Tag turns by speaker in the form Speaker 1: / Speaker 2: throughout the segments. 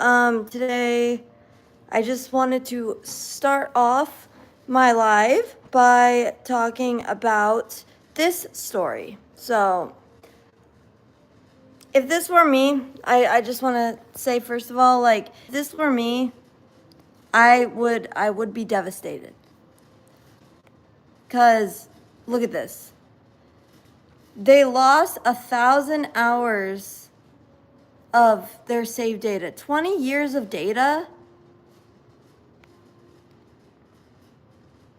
Speaker 1: today I just wanted to start off my live by talking about this story. So, if this were me, I just want to say first of all, like, if this were me, I would be devastated. Cause look at this. They lost 1,000 hours of their saved data. 20 years of data.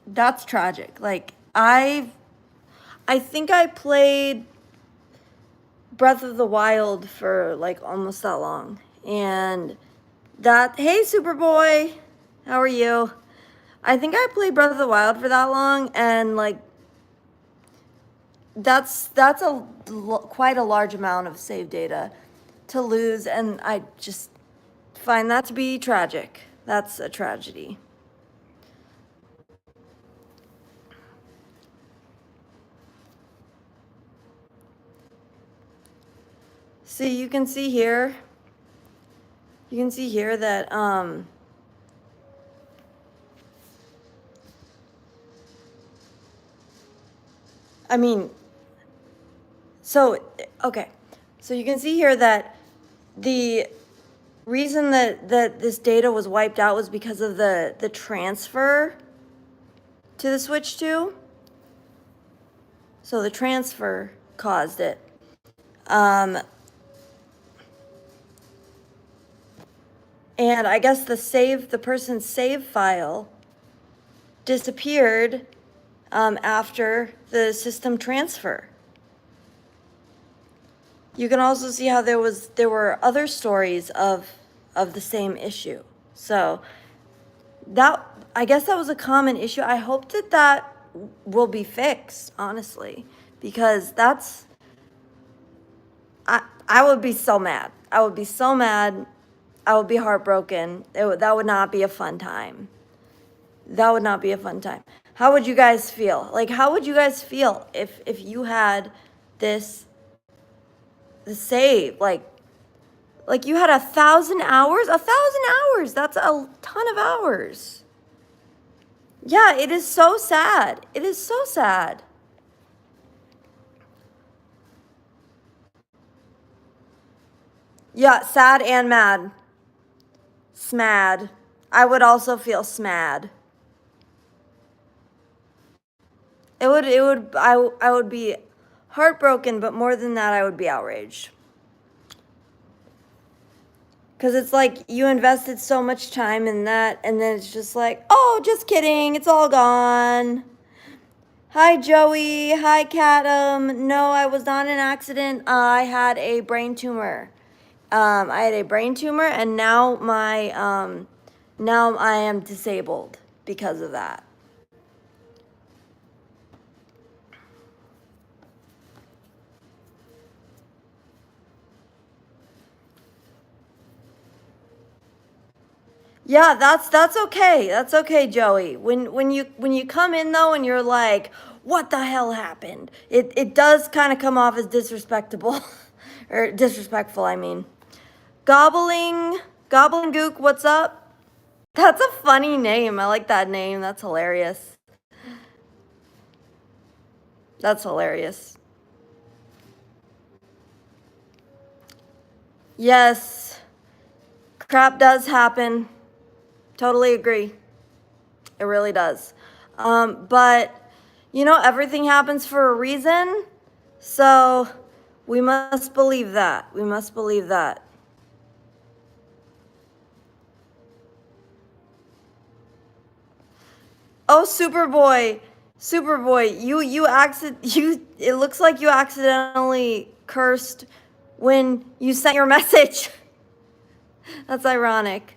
Speaker 1: That's tragic. Like, I think I played Breath of the Wild for like almost that long. And that, hey Superboy, how are you? I think I played Breath of the Wild for that long, and like that's quite a large amount of save data to lose, and I just find that to be tragic. That's a tragedy. See, you can see here that I mean, so okay, so you can see here that the reason that this data was wiped out was because of the transfer to the Switch 2. So the transfer caused it. And I guess the person's save file disappeared after the system transfer. You can also see how there were other stories of the same issue. So that, I guess that was a common issue. I hope that will be fixed, honestly, because that's, I would be so mad. I would be so mad. I would be heartbroken. That would not be a fun time. That would not be a fun time. How would you guys feel? Like, how would you guys feel if you had the save? Like you had 1,000 hours? 1,000 hours! That's a ton of hours. Yeah, it is so sad. It is so sad. Yeah, sad and mad. Smad. I would also feel smad. I would be heartbroken, but more than that, I would be outraged. Because it's like you invested so much time in that, and then it's just like, oh, just kidding, it's all gone. Hi, Joey. Hi, Catum. No, I was not in an accident. I had a brain tumor. I had a brain tumor, and now now I am disabled because of that. Yeah, that's okay. That's okay, Joey. When you come in though and you're like, what the hell happened? It does kind of come off as disrespectable, or disrespectful. I mean, gobbling gook. What's up? That's a funny name. I like that name. That's hilarious. That's hilarious. Yes, crap does happen. Totally agree. It really does. But, you know, everything happens for a reason. So we must believe that. We must believe that. Oh, Superboy. Superboy, it looks like you accidentally cursed when you sent your message. That's ironic.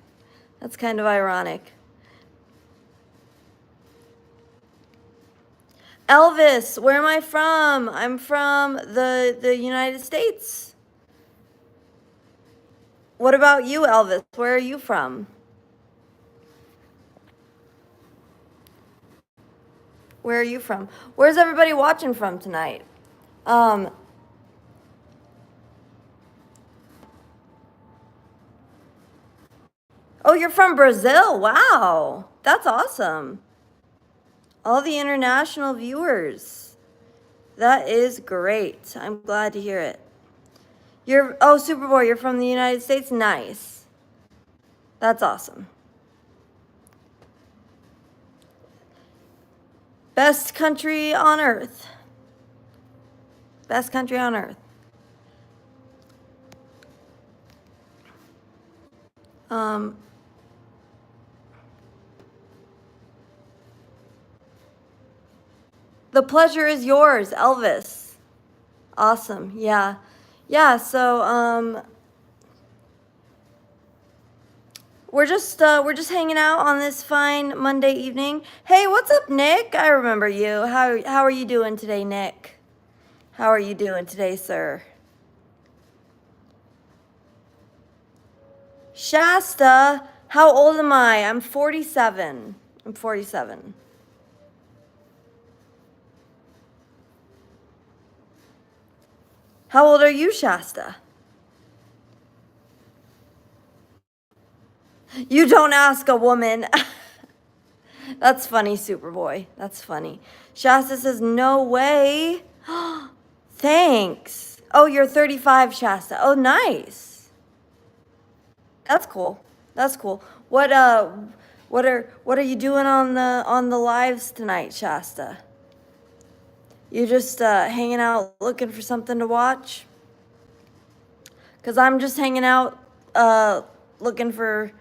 Speaker 1: That's kind of ironic. Elvis, where am I from? I'm from the United States. What about you, Elvis? Where are you from? Where are you from? Where's everybody watching from tonight? Oh, you're from Brazil. Wow. That's awesome. All the international viewers. That is great. I'm glad to hear it. Oh, Superboy, you're from the United States? Nice. That's awesome. Best country on earth. Best country on earth. The pleasure is yours, Elvis. Awesome. Yeah. Yeah, so we're just hanging out on this fine Monday evening. Hey, what's up, Nick? I remember you. How are you doing today, Nick? How are you doing today, sir? Shasta, how old am I? I'm 47. I'm 47. How old are you, Shasta? You don't ask a woman. That's funny, Superboy. That's funny. Shasta says, no way. Thanks. Oh, you're 35, Shasta. Oh, nice. That's cool. That's cool. What are you doing on the lives tonight, Shasta? You just hanging out looking for something to watch? 'Cause I'm just hanging out looking for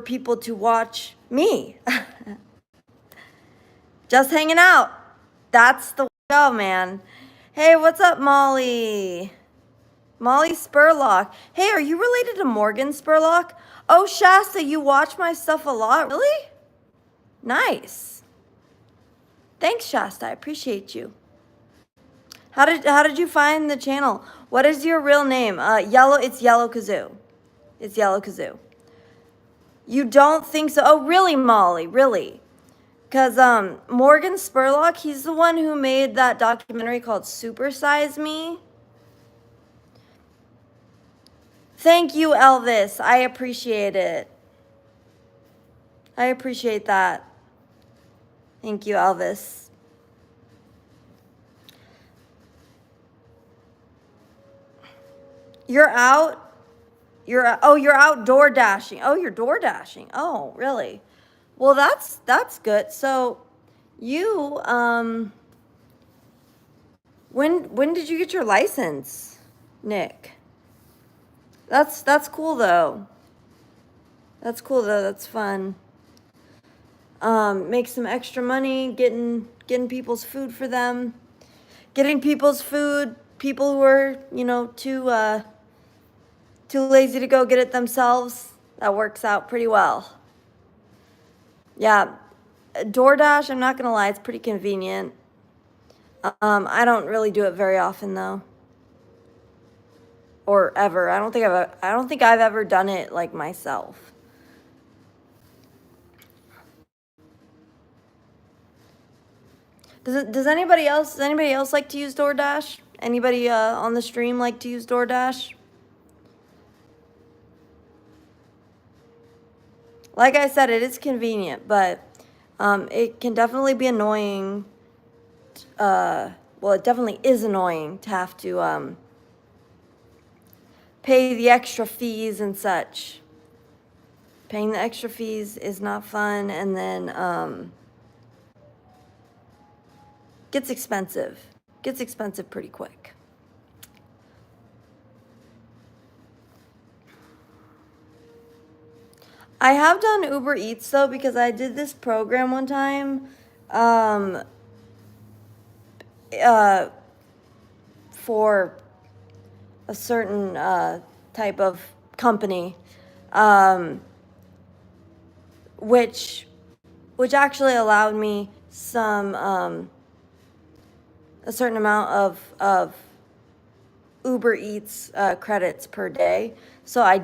Speaker 1: people to watch me. Just hanging out. That's the way to go, man. Hey, what's up, Molly? Molly Spurlock. Hey, are you related to Morgan Spurlock? Oh, Shasta, you watch my stuff a lot? Really? Nice. Thanks, Shasta. I appreciate you. How did you find the channel? What is your real name? It's TheYellowKazoo. It's TheYellowKazoo. You don't think so? Oh, really, Molly? Really? Because Morgan Spurlock, he's the one who made that documentary called Super Size Me. Thank you, Elvis. I appreciate it. I appreciate that. Thank you, Elvis. You're out? You're outdoor dashing. Oh, you're door dashing. Oh, really? Well, that's good. So, you when did you get your license, Nick? That's cool though. That's cool though. That's fun. Make some extra money, getting people's food for them, getting people's food. People who are too lazy to go get it themselves. That works out pretty well. Yeah, DoorDash. I'm not gonna lie, it's pretty convenient. I don't really do it very often though, or ever. I don't think I've ever done it like myself. Does anybody else like to use DoorDash? Anybody on the stream like to use DoorDash? Like I said, it is convenient, but it can definitely be annoying. Well, it definitely is annoying to have to pay the extra fees and such. Paying the extra fees is not fun, and then gets expensive. Gets expensive pretty quick. I have done Uber Eats though, because I did this program one time for a certain type of company, which actually allowed me some a certain amount of Uber Eats credits per day. So I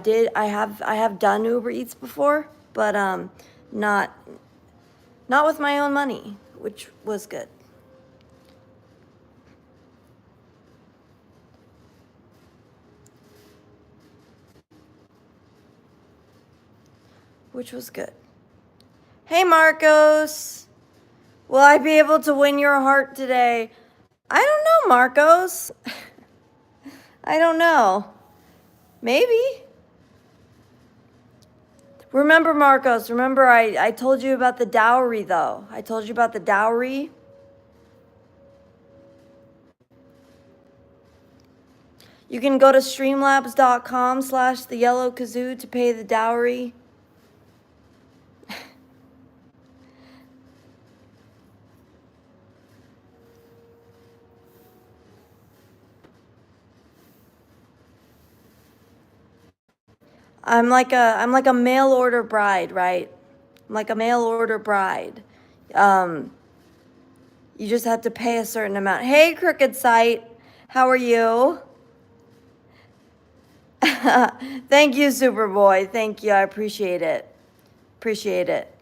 Speaker 1: have done Uber Eats before, but not with my own money, which was good. which was good. Hey, Marcos. Will I be able to win your heart today? I don't know, Marcos. I don't know. Maybe. Remember, Marcos, remember I told you about the dowry, though. I told you about the dowry. You can go to streamlabs.com/TheYellowKazoo to pay the dowry. I'm like a mail order bride, right? I'm like a mail order bride. You just have to pay a certain amount. Hey, Crooked Site, how are you? Thank you, Superboy. Thank you. I appreciate it. Appreciate it.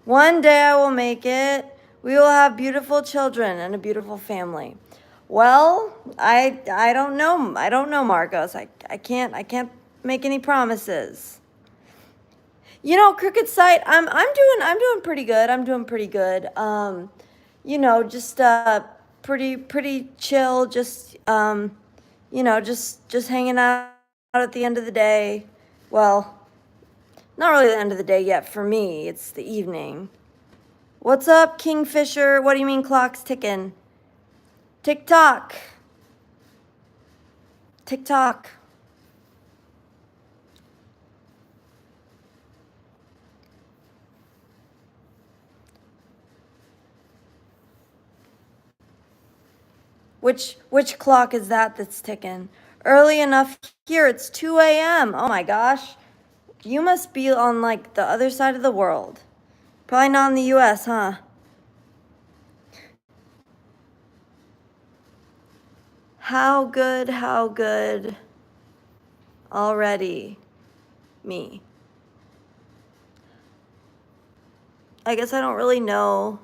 Speaker 1: One day I will make it. We will have beautiful children and a beautiful family. Well, I don't know. I don't know, Marcos. I can't make any promises. You know, Crooked Site, I'm doing pretty good. I'm doing pretty good. You know, just pretty chill, just you know, just hanging out at the end of the day. Well, not really the end of the day yet for me. It's the evening. What's up, Kingfisher? What do you mean clock's ticking? Tick-tock. Tick-tock. Which clock is that that's ticking? Early enough here. It's 2 a.m. Oh my gosh. You must be on like the other side of the world. Probably not in the US, huh? How good already. Me. I guess I don't really know.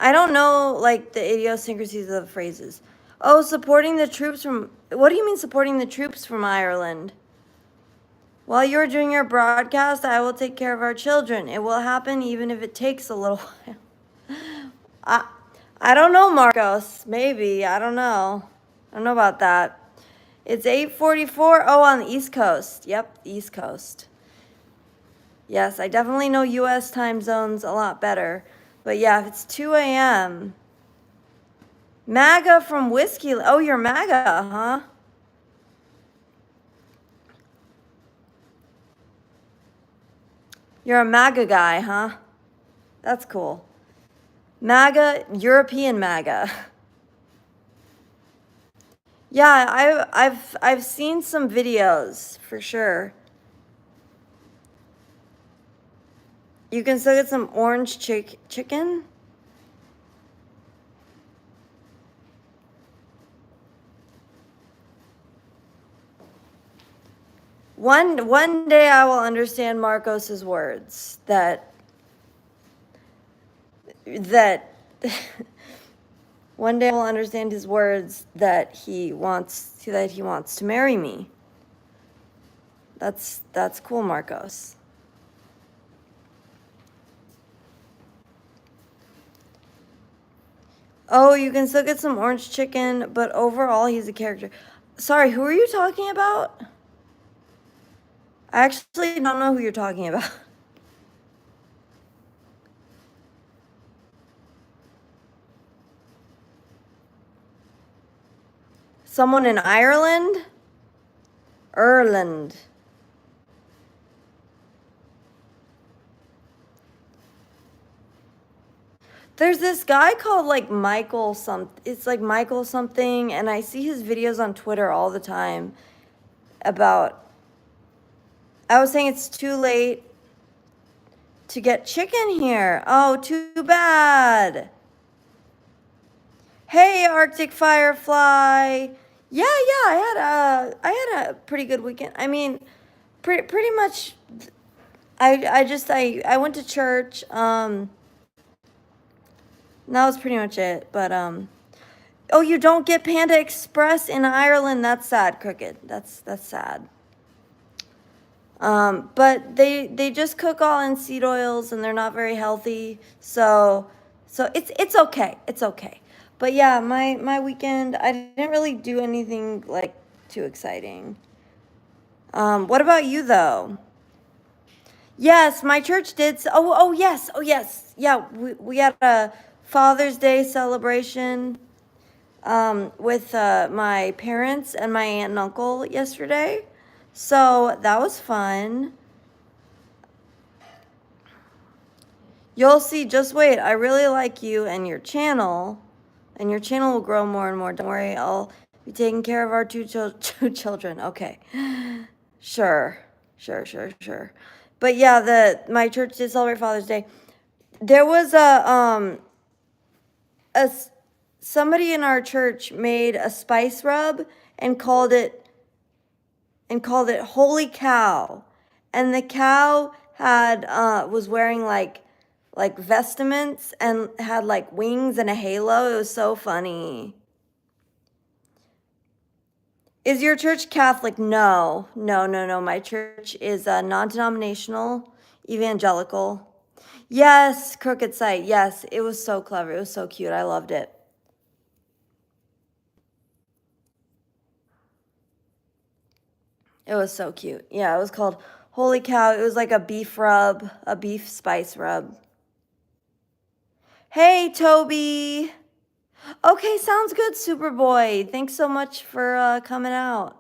Speaker 1: I don't know, like, the idiosyncrasies of the phrases. Oh, supporting the troops from... What do you mean supporting the troops from Ireland? While you're doing your broadcast, I will take care of our children. It will happen even if it takes a little while. I don't know, Marcos. Maybe. I don't know. I don't know about that. It's 8:44. Oh, on the East Coast. Yep, East Coast. Yes, I definitely know U.S. time zones a lot better. But yeah, if it's 2 a.m. MAGA from Whiskey. Oh, you're MAGA, huh? You're a MAGA guy, huh? That's cool. MAGA, European MAGA. Yeah, I've seen some videos for sure. You can still get some orange chicken. One day I will understand Marcos's words that one day I will understand his words that he wants to marry me. That's cool, Marcos. Oh, you can still get some orange chicken, but overall he's a character. Sorry, who are you talking about? I actually don't know who you're talking about. Someone in Ireland? Ireland. There's this guy called like Michael it's like Michael something, and I see his videos on Twitter all the time about... I was saying it's too late to get chicken here. Oh, too bad. Hey, Arctic Firefly. Yeah, I had a pretty good weekend. I mean, pretty much. I went to church. That was pretty much it. But Oh, you don't get Panda Express in Ireland. That's sad, Crooked. That's sad. But they just cook all in seed oils and they're not very healthy. So it's okay. It's okay. But yeah, my weekend, I didn't really do anything like too exciting. What about you though? Yes, my church did. Oh yes. Oh yes. Yeah, we had a Father's Day celebration with my parents and my aunt and uncle yesterday. So that was fun. You'll see, just wait. I really like you and your channel will grow more and more. Don't worry, I'll be taking care of our two children. Okay. Sure. Sure. But yeah, my church did celebrate Father's Day. There was a somebody in our church made a spice rub and called it Holy Cow. And the cow had was wearing like vestments and had like wings and a halo. It was so funny. Is your church Catholic? No. My church is non-denominational, evangelical. Yes, Crooked Sight. Yes, it was so clever. It was so cute. I loved it. It was so cute. Yeah, it was called Holy Cow. It was like a beef rub, a beef spice rub. Hey, Toby. Okay, sounds good, Superboy. Thanks so much for coming out.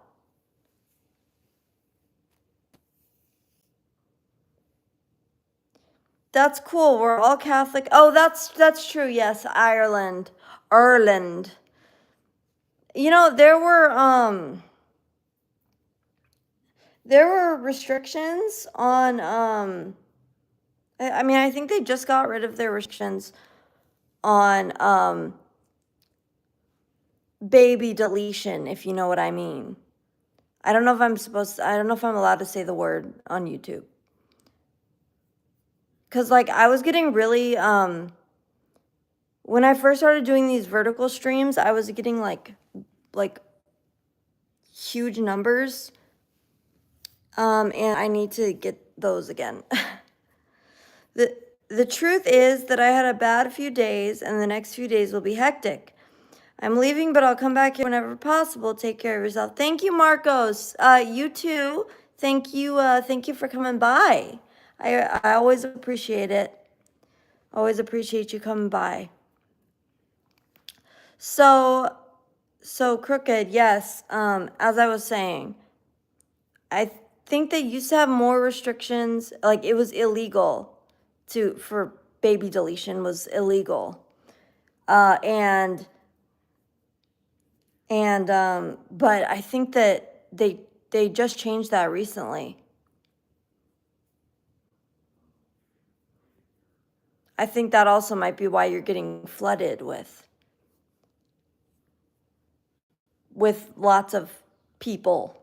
Speaker 1: That's cool. We're all Catholic. Oh, that's true. Yes, Ireland. You know, there were restrictions on I mean, I think they just got rid of their restrictions on baby deletion, if you know what I mean. I don't know if I'm allowed to say the word on YouTube. Cause like I was getting really when I first started doing these vertical streams, I was getting like huge numbers. And I need to get those again. The truth is that I had a bad few days and the next few days will be hectic. I'm leaving, but I'll come back here whenever possible. Take care of yourself. Thank you, Marcos. You too. Thank you for coming by. I always appreciate it. Always appreciate you coming by. So Crooked, yes. As I was saying, I think they used to have more restrictions. Like it was illegal for baby deletion was illegal. And but I think that they just changed that recently. I think that also might be why you're getting flooded with lots of people.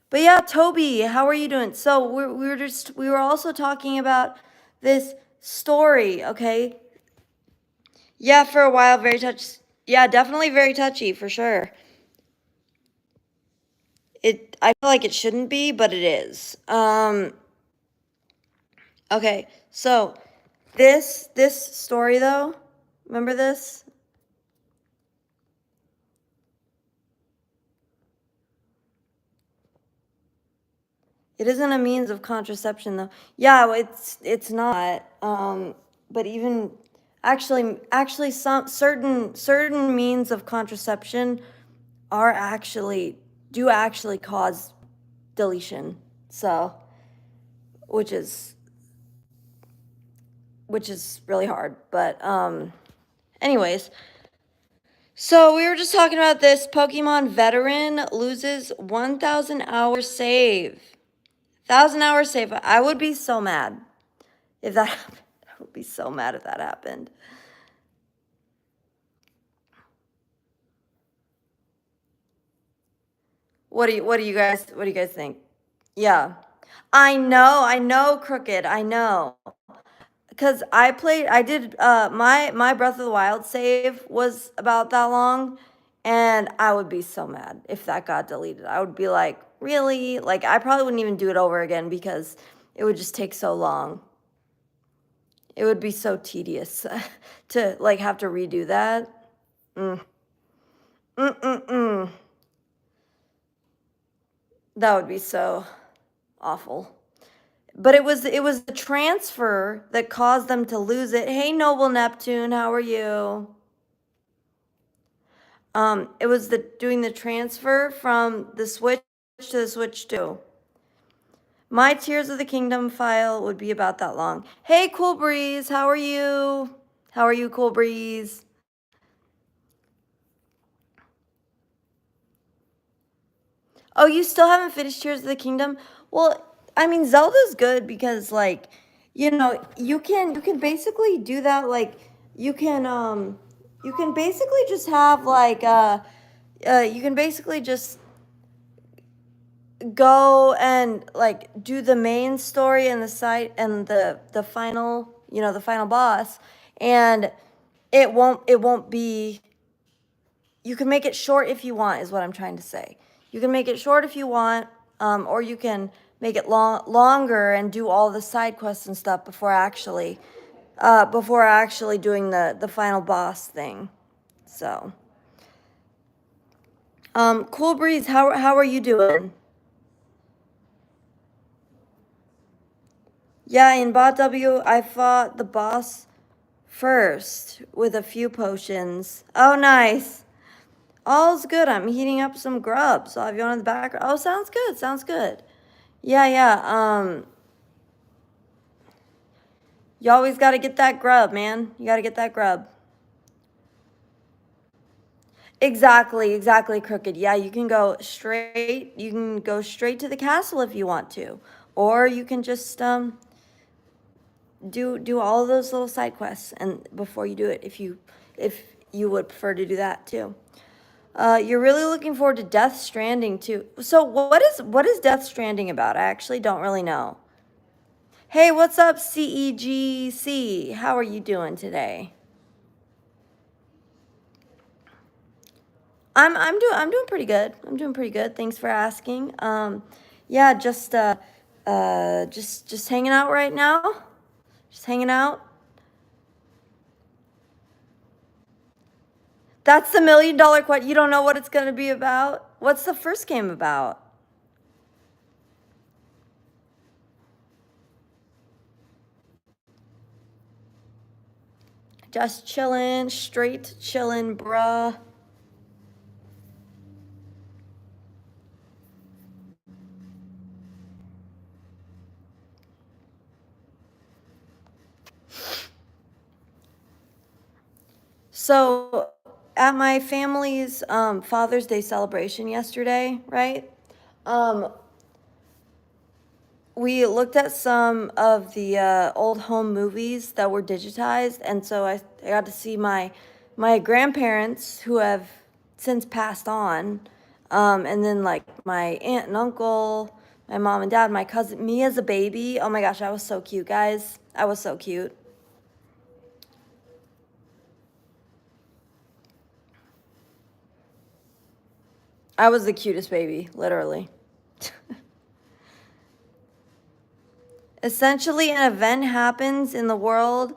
Speaker 1: But yeah, Toby, how are you doing? So we were also talking about this story, okay? Yeah, for a while, very touchy. Yeah, definitely very touchy for sure. I feel like it shouldn't be, but it is. Okay, so this story though, remember this? It isn't a means of contraception though. Yeah, it's not. But even actually some certain means of contraception do actually cause deletion. So, which is really hard, but anyways, so we were just talking about this Pokemon veteran loses 1,000 hour save. 1,000 hour save. I would be so mad if that happened. I would be so mad if that happened. What do you guys think? Yeah. I know, Crooked. I know. because I did, my Breath of the Wild save was about that long, and I would be so mad if that got deleted. I would be like, really? Like, I probably wouldn't even do it over again because it would just take so long. It would be so tedious to, like, have to redo that. That would be so awful. But it was the transfer that caused them to lose it. Hey, Noble Neptune, how are you? It was doing the transfer from the Switch to the Switch 2. My Tears of the Kingdom file would be about that long. Hey, Cool Breeze, how are you? How are you, Cool Breeze? Oh, you still haven't finished Tears of the Kingdom? Well, I mean, Zelda's good because, like, you know, you can basically do that. Like, you can basically just have like you can basically just go and like do the main story and the side and the final, you know, the final boss, and it won't be. You can make it short if you want, is what I'm trying to say. You can make it short if you want, or you can make it longer and do all the side quests and stuff before actually doing the final boss thing. So, Cool Breeze, how are you doing? Yeah, in Bot W, I fought the boss first with a few potions. Oh, nice. All's good. I'm heating up some grub, so I'll have you on in the background. Oh, sounds good. Sounds good. Yeah, yeah. You always got to get that grub, man. You got to get that grub. Exactly, Crooked. Yeah, you can go straight. You can go straight to the castle if you want to, or you can just do all those little side quests and before you do it, if you would prefer to do that too. You're really looking forward to Death Stranding too. So what is Death Stranding about? I actually don't really know. Hey, what's up, CEGC? How are you doing today? I'm doing pretty good. I'm doing pretty good. Thanks for asking. Yeah, just hanging out right now. Just hanging out. That's the $1 million question. You don't know what it's gonna be about? What's the first game about? Just chillin', straight chillin', bruh. So, at my family's Father's Day celebration yesterday, right? We looked at some of the old home movies that were digitized, and so I got to see my grandparents who have since passed on, and then like my aunt and uncle, my mom and dad, my cousin, me as a baby. Oh my gosh, I was so cute, guys. I was so cute. I was the cutest baby, literally. Essentially, an event happens in the world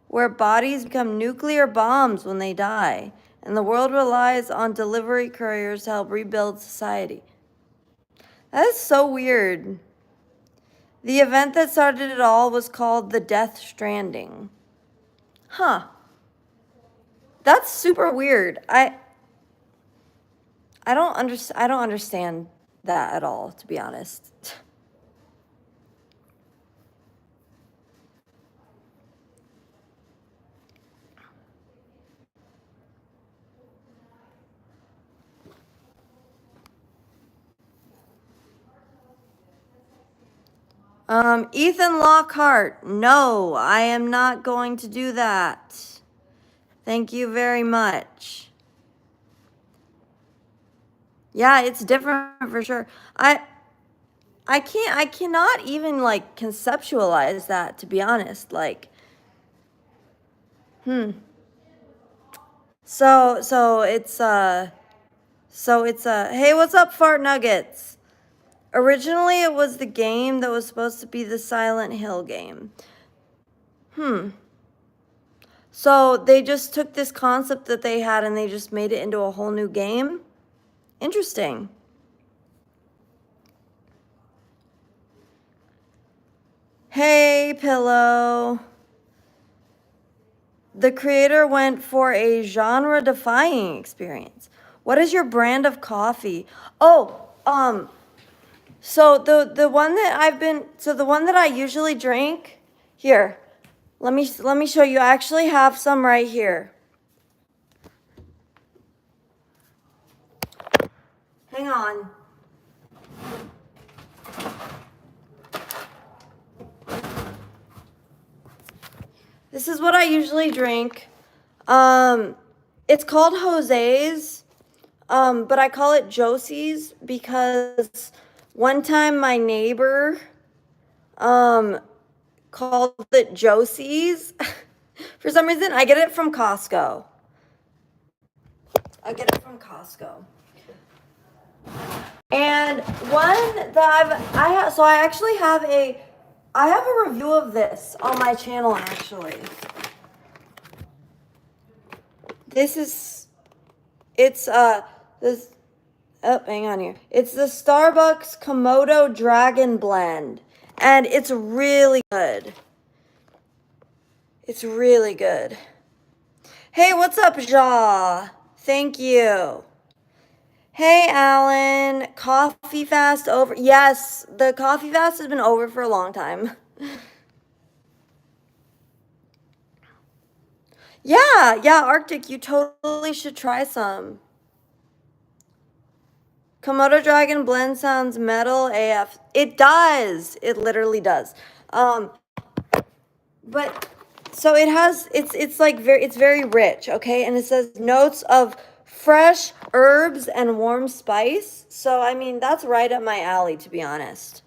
Speaker 1: where bodies become nuclear bombs when they die, and the world relies on delivery couriers to help rebuild society. That is so weird. The event that started it all was called the Death Stranding. Huh. That's super weird. I don't understand that at all, to be honest. Ethan Lockhart, no, I am not going to do that. Thank you very much. Yeah, it's different for sure. I cannot even like conceptualize that, to be honest. Like, Hey, what's up, Fart Nuggets? Originally, it was the game that was supposed to be the Silent Hill game. So they just took this concept that they had and they just made it into a whole new game? Interesting. Hey, Pillow. The creator went for a genre-defying experience. What is your brand of coffee? Oh, so the one that I usually drink, here. Let me show you. I actually have some right here. Hang on. This is what I usually drink. It's called Jose's, but I call it Josie's because one time my neighbor, called it Josie's. For some reason, I get it from Costco. And one that I have a review of this on my channel actually. Hang on here. It's the Starbucks Komodo Dragon Blend. And it's really good. It's really good. Hey, what's up, Ja? Thank you. Hey, Alan. Coffee fast over. Yes, the coffee fast has been over for a long time. Yeah, Arctic, you totally should try some. Komodo Dragon Blend sounds metal AF. It does. It literally does. But so it's very rich, okay? And it says notes of fresh herbs and warm spice. So I mean, that's right up my alley, to be honest.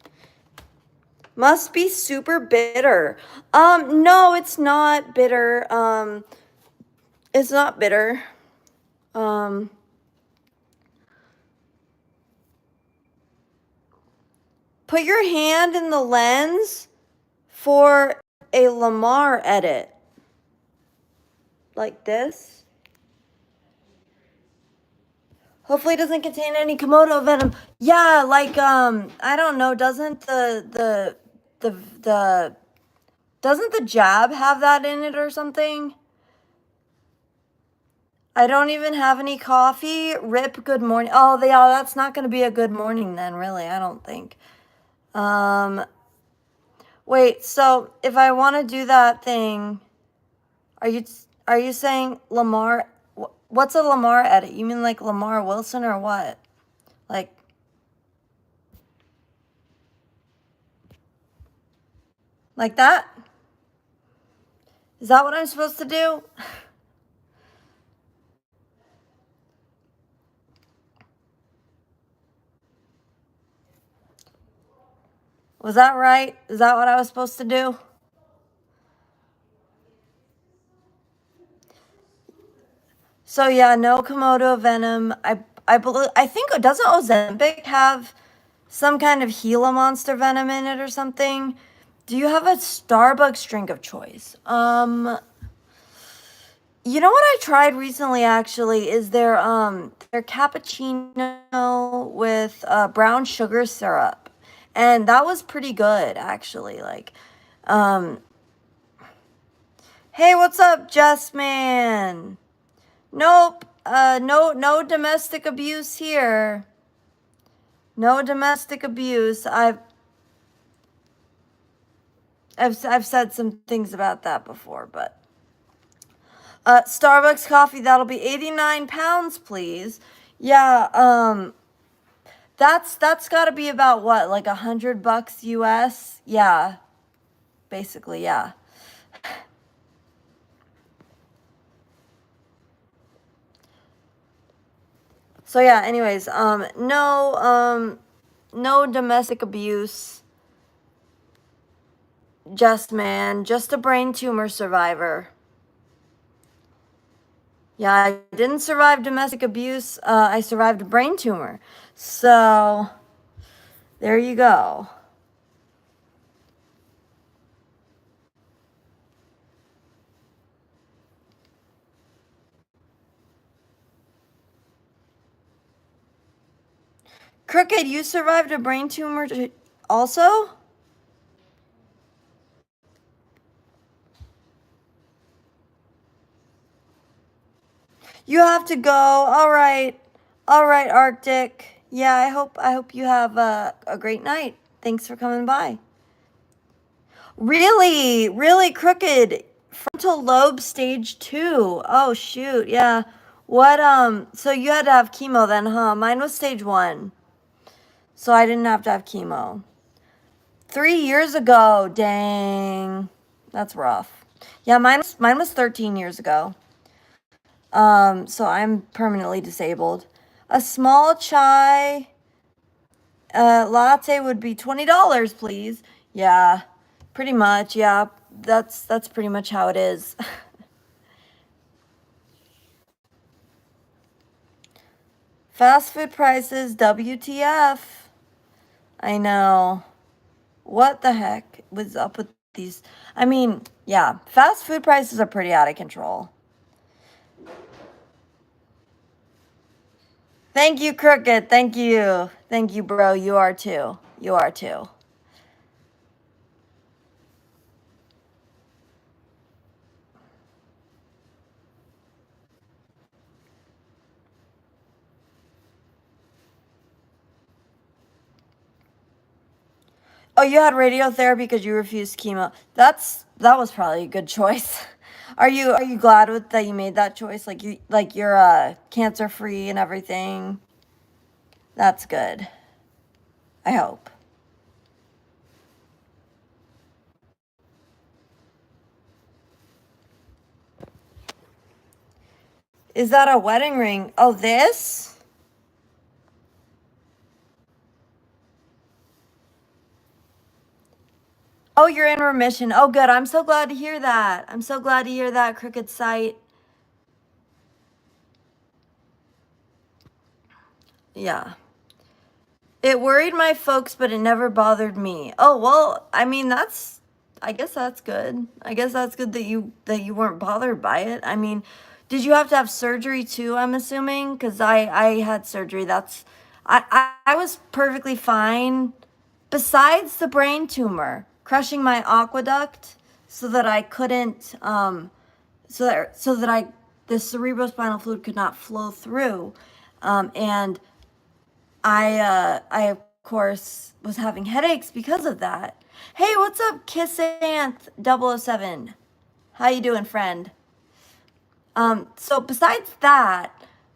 Speaker 1: Must be super bitter. No, it's not bitter. It's not bitter. Put your hand in the lens for a Lamar edit. Like this. Hopefully it doesn't contain any Komodo venom. Yeah, like, I don't know, doesn't the jab have that in it or something? I don't even have any coffee. Rip, good morning. Oh, yeah, that's not going to be a good morning then, really, I don't think. Wait, so if I want to do that thing, are you saying Lamar? What's a Lamar edit? You mean like Lamar Wilson or what? Like that? Is that what I'm supposed to do? Was that right? Is that what I was supposed to do? So yeah, no Komodo venom. I think, doesn't Ozempic have some kind of Gila monster venom in it or something? Do you have a Starbucks drink of choice? You know what I tried recently actually is their cappuccino with brown sugar syrup. And that was pretty good actually. Like hey, what's up, Jess Man? Nope. No domestic abuse here. No domestic abuse. I've said some things about that before, but Starbucks coffee, that'll be 89 pounds, please. Yeah, that's got to be about what, like $100 US? Yeah, basically, yeah. So yeah, anyways, no domestic abuse. Just a brain tumor survivor. Yeah, I didn't survive domestic abuse. I survived a brain tumor. So, there you go. Crooked, you survived a brain tumor also? You have to go. All right. All right, Arctic. Yeah, I hope you have a great night. Thanks for coming by. Really, really crooked. Frontal lobe stage 2. Oh shoot, yeah. What so you had to have chemo then, huh? Mine was stage 1. So I didn't have to have chemo. 3 years ago, dang. That's rough. Yeah, mine was 13 years ago. So I'm permanently disabled. A small chai latte would be $20, please. Yeah, pretty much. Yeah, that's pretty much how it is. Fast food prices, WTF. I know. What the heck was up with these? I mean, yeah, fast food prices are pretty out of control. Thank you, Crooked. Thank you. Thank you, bro. You are too. You are too. Oh, you had radiotherapy because you refused chemo. That was probably a good choice. Are you glad with that you made that choice? You're cancer free and everything. That's good. I hope. Is that a wedding ring? Oh, this? Oh, you're in remission. Oh, good. I'm so glad to hear that. I'm so glad to hear that, Crooked Sight. Yeah. It worried my folks, but it never bothered me. Oh, well, I mean, I guess that's good. I guess that's good that you weren't bothered by it. I mean, did you have to have surgery too, I'm assuming? Cuz I had surgery. I was perfectly fine besides the brain tumor crushing my aqueduct so that I couldn't so that I the cerebrospinal fluid could not flow through. And I of course was having headaches because of that. Hey, what's up, Kissanth 007? How you doing, friend? So besides that,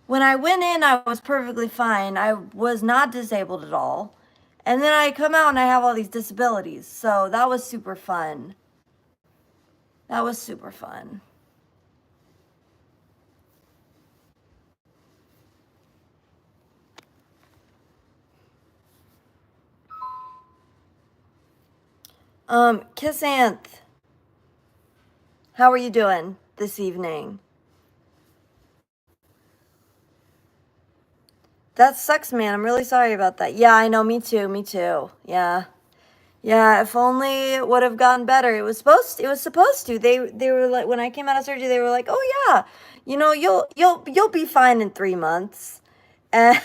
Speaker 1: when I went in, I was perfectly fine. I was not disabled at all. And then I come out and I have all these disabilities. So that was super fun. That was super fun. Kissanth, how are you doing this evening? That sucks, man. I'm really sorry about that. Yeah, I know. Me too. Me too. Yeah. Yeah, if only it would have gone better. It was supposed to. They were like, when I came out of surgery, they were like, "Oh yeah, you'll be fine in 3 months." And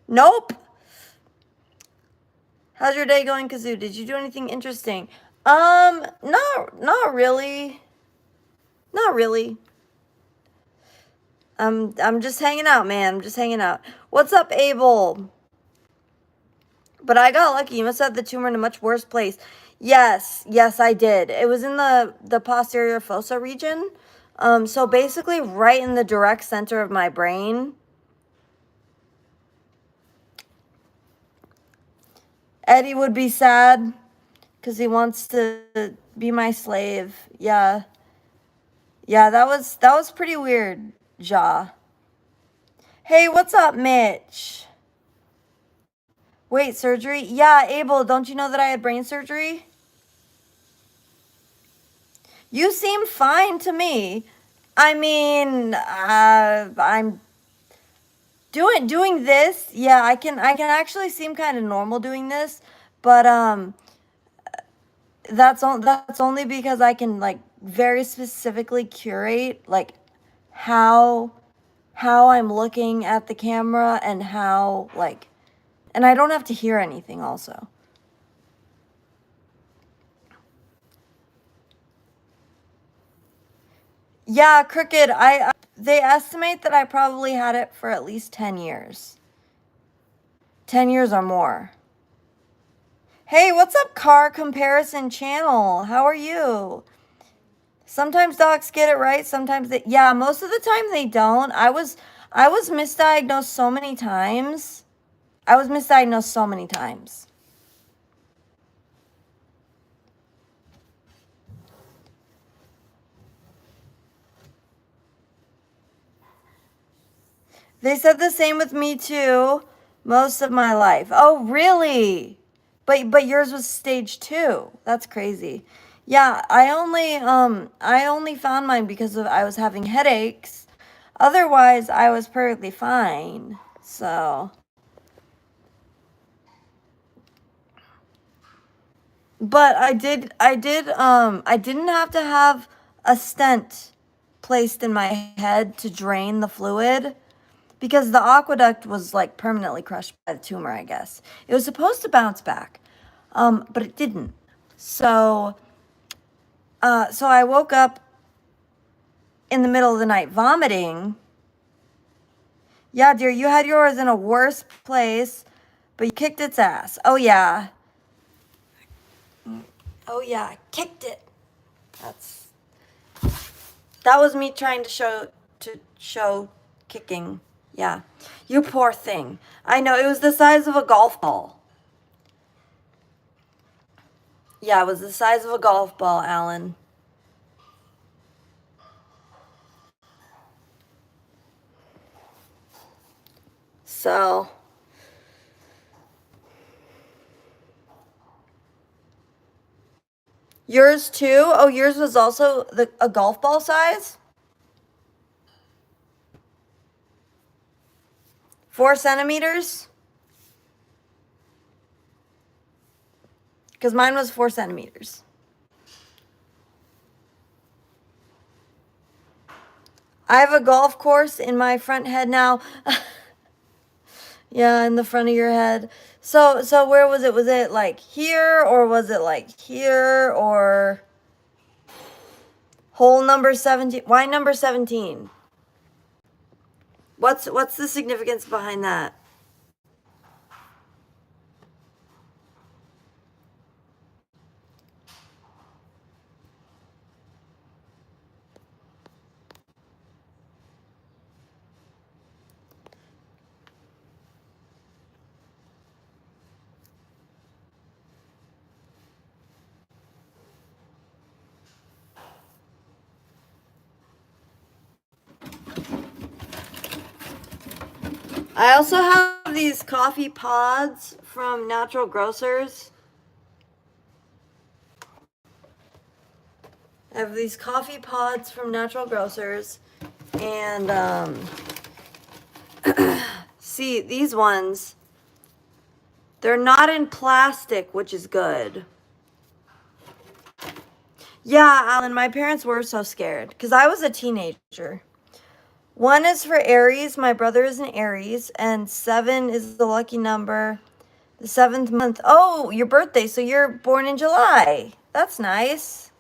Speaker 1: nope. How's your day going, Kazoo? Did you do anything interesting? Not really. Not really. I'm just hanging out, man. I'm just hanging out. What's up, Abel? But I got lucky. You must have the tumor in a much worse place. Yes, I did. It was in the posterior fossa region. So basically right in the direct center of my brain. Eddie would be sad because he wants to be my slave. Yeah. Yeah, that was pretty weird, Ja. Hey, what's up, Mitch? Wait, surgery? Yeah, Abel, don't you know that I had brain surgery? You seem fine to me. I mean, I'm doing this. Yeah, I can actually seem kind of normal doing this, but that's only because I can like very specifically curate like how I'm looking at the camera and how like, and I don't have to hear anything also. Yeah, Crooked, they estimate that I probably had it for at least 10 years. 10 years or more. Hey, what's up, Car Comparison Channel? How are you? Sometimes docs get it right, sometimes they, yeah, most of the time they don't. I was misdiagnosed so many times. I was misdiagnosed so many times. They said the same with me too, most of my life. Oh, really? But yours was stage 2. That's crazy. Yeah, I only found mine because of I was having headaches. Otherwise, I was perfectly fine. So, but I didn't have to have a stent placed in my head to drain the fluid. Because the aqueduct was like permanently crushed by the tumor, I guess. It was supposed to bounce back, but it didn't. So, so I woke up in the middle of the night vomiting. Yeah, dear, you had yours in a worse place, but you kicked its ass. Oh yeah, oh yeah, I kicked it. That's that was me trying to show kicking. Yeah, you poor thing. I know it was the size of a golf ball. Yeah, it was the size of a golf ball, Alan. So, yours too? Oh, yours was also a golf ball size? 4 centimeters? Because mine was 4 centimeters. I have a golf course in my front head now. Yeah, in the front of your head. So where was it? Was it like here or was it like here or hole number 17? Why number 17? What's the significance behind that? I also have these coffee pods from Natural Grocers. I have these coffee pods from Natural Grocers, and see these ones. They're not in plastic, which is good. Yeah, Alan, my parents were so scared because I was a teenager. One is for Aries. My brother is an Aries, and 7 is the lucky number. The 7th month. Oh, your birthday. So you're born in July. That's nice.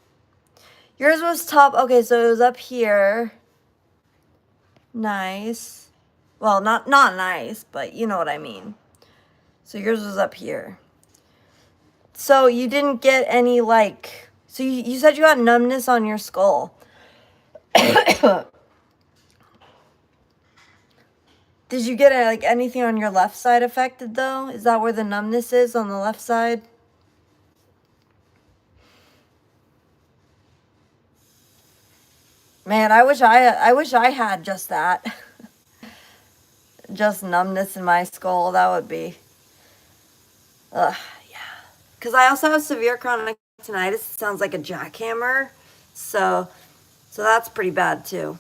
Speaker 1: Yours was top. Okay, so it was up here. Nice. Well, not nice, but you know what I mean. So yours was up here. So you didn't get any like. So you said you had numbness on your skull. Did you get like anything on your left side affected though? Is that where the numbness is on the left side? Man, I wish I had just that. Just numbness in my skull. That would be. Ugh, yeah. Because I also have severe chronic tinnitus. It sounds like a jackhammer. So So that's pretty bad too.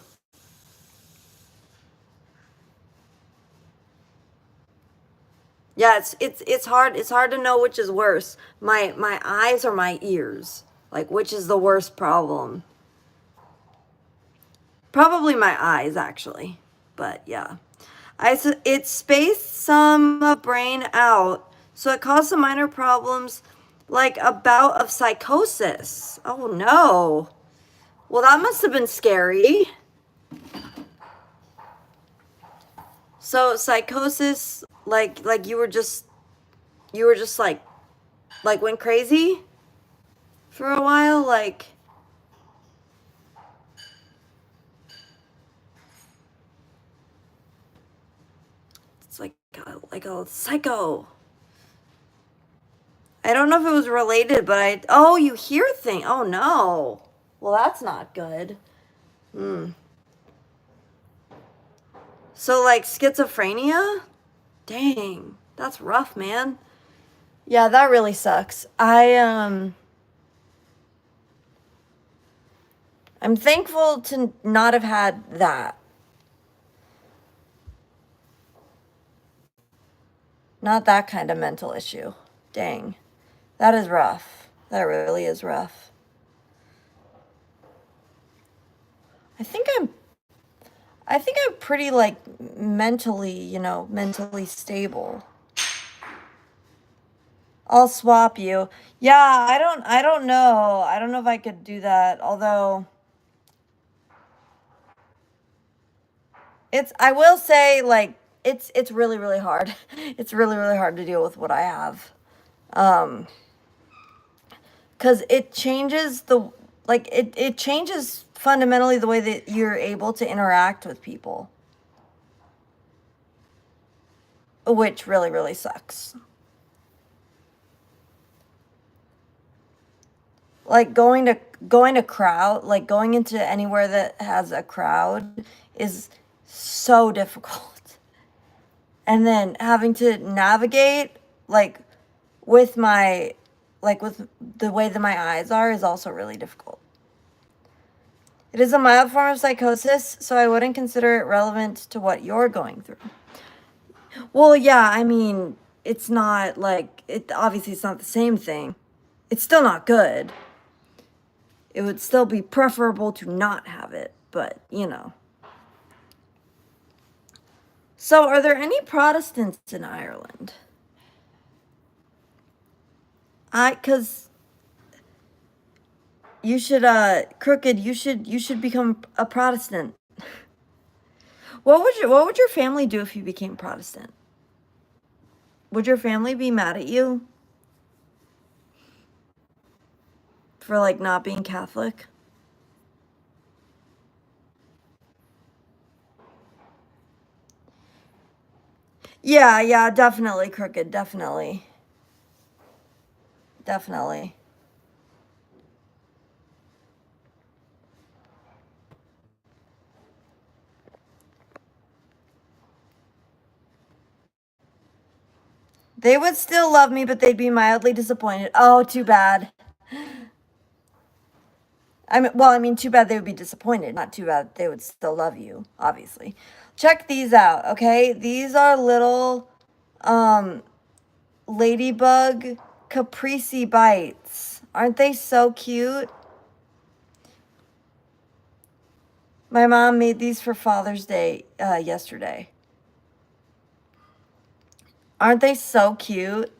Speaker 1: Yeah, it's hard to know which is worse. My eyes or my ears. Like which is the worst problem? Probably my eyes actually. But yeah. It spaced some brain out, so it caused some minor problems like a bout of psychosis. Oh no. Well, that must have been scary. So psychosis, like you were just like went crazy for a while, like it's like a psycho. I don't know if it was related, but oh, you hear things. Oh no. Well, that's not good. Hmm. So like schizophrenia? Dang, that's rough, man. Yeah, that really sucks. I'm thankful to not have had that. Not that kind of mental issue. Dang. That is rough. That really is rough. I think I'm pretty like mentally, mentally stable. I'll swap you. Yeah, I don't know. I don't know if I could do that. Although I will say like it's really really hard. It's really really hard to deal with what I have. Um cuz it changes it changes fundamentally the way that you're able to interact with people, which really really sucks. Like going into anywhere that has a crowd is so difficult. And then having to navigate like with my with the way that my eyes are is also really difficult. It is a mild form of psychosis, so I wouldn't consider it relevant to what you're going through. Well, yeah, I mean, it's not like it obviously it's not the same thing. It's still not good. It would still be preferable to not have it, but So, are there any Protestants in Ireland? Cuz you should Crooked, you should become a Protestant. What would your family do if you became Protestant? Would your family be mad at you for like not being Catholic? Yeah, yeah, definitely, Crooked, definitely. Definitely. They would still love me, but they'd be mildly disappointed. Oh, too bad. I mean, too bad they would be disappointed. Not too bad they would still love you, obviously. Check these out, okay? These are little ladybug Caprese bites. Aren't they so cute? My mom made these for Father's Day yesterday. Aren't they so cute?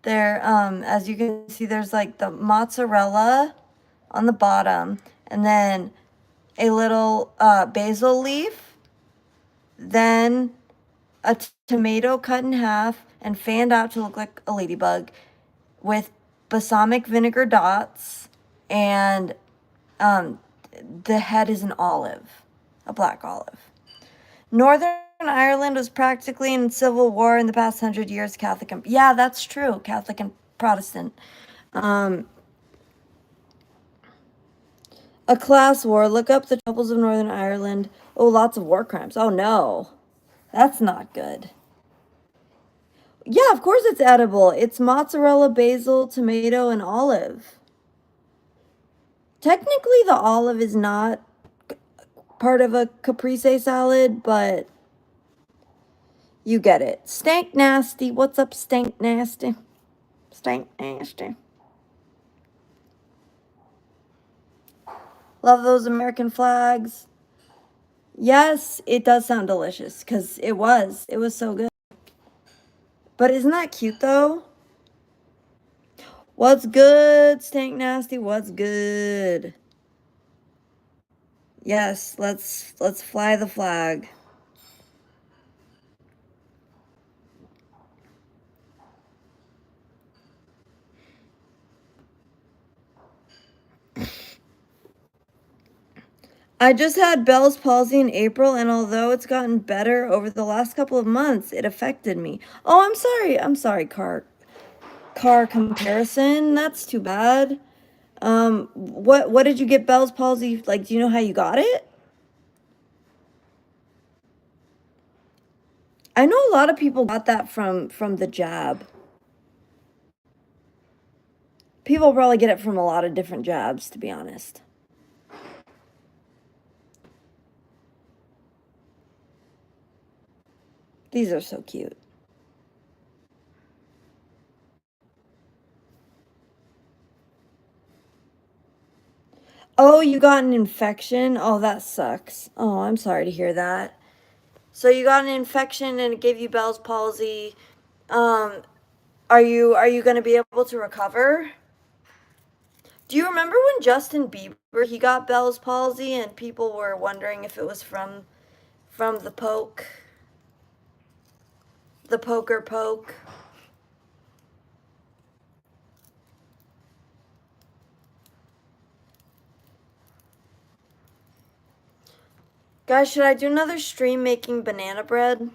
Speaker 1: They're as you can see, there's like the mozzarella on the bottom, and then a little basil leaf, then a tomato cut in half and fanned out to look like a ladybug with balsamic vinegar dots, and the head is an olive, a black olive. Northern Ireland was practically in civil war in the past 100 years. Catholic and yeah, that's true. Catholic and Protestant. A class war. Look up the troubles of Northern Ireland. Oh, lots of war crimes. Oh no, that's not good. Yeah, of course it's edible. It's mozzarella, basil, tomato, and olive. Technically, the olive is not part of a caprese salad, but you get it. Stank nasty. What's up, stank nasty? Stank nasty. Love those American flags. Yes, it does sound delicious because it was. It was so good. But isn't that cute though? What's good, stank nasty? What's good? Yes, let's fly the flag. I just had Bell's palsy in April, and although it's gotten better over the last couple of months, it affected me. Oh, I'm sorry. I'm sorry, car comparison. That's too bad. What did you get Bell's palsy? Like, do you know how you got it? I know a lot of people got that from the jab. People probably get it from a lot of different jabs, to be honest. These are so cute. Oh, you got an infection? Oh, that sucks. Oh, I'm sorry to hear that. So you got an infection and it gave you Bell's palsy. Um, are you going to be able to recover? Do you remember when Justin Bieber he got Bell's palsy and people were wondering if it was from the poker poke? Guys, should I do another stream making banana bread?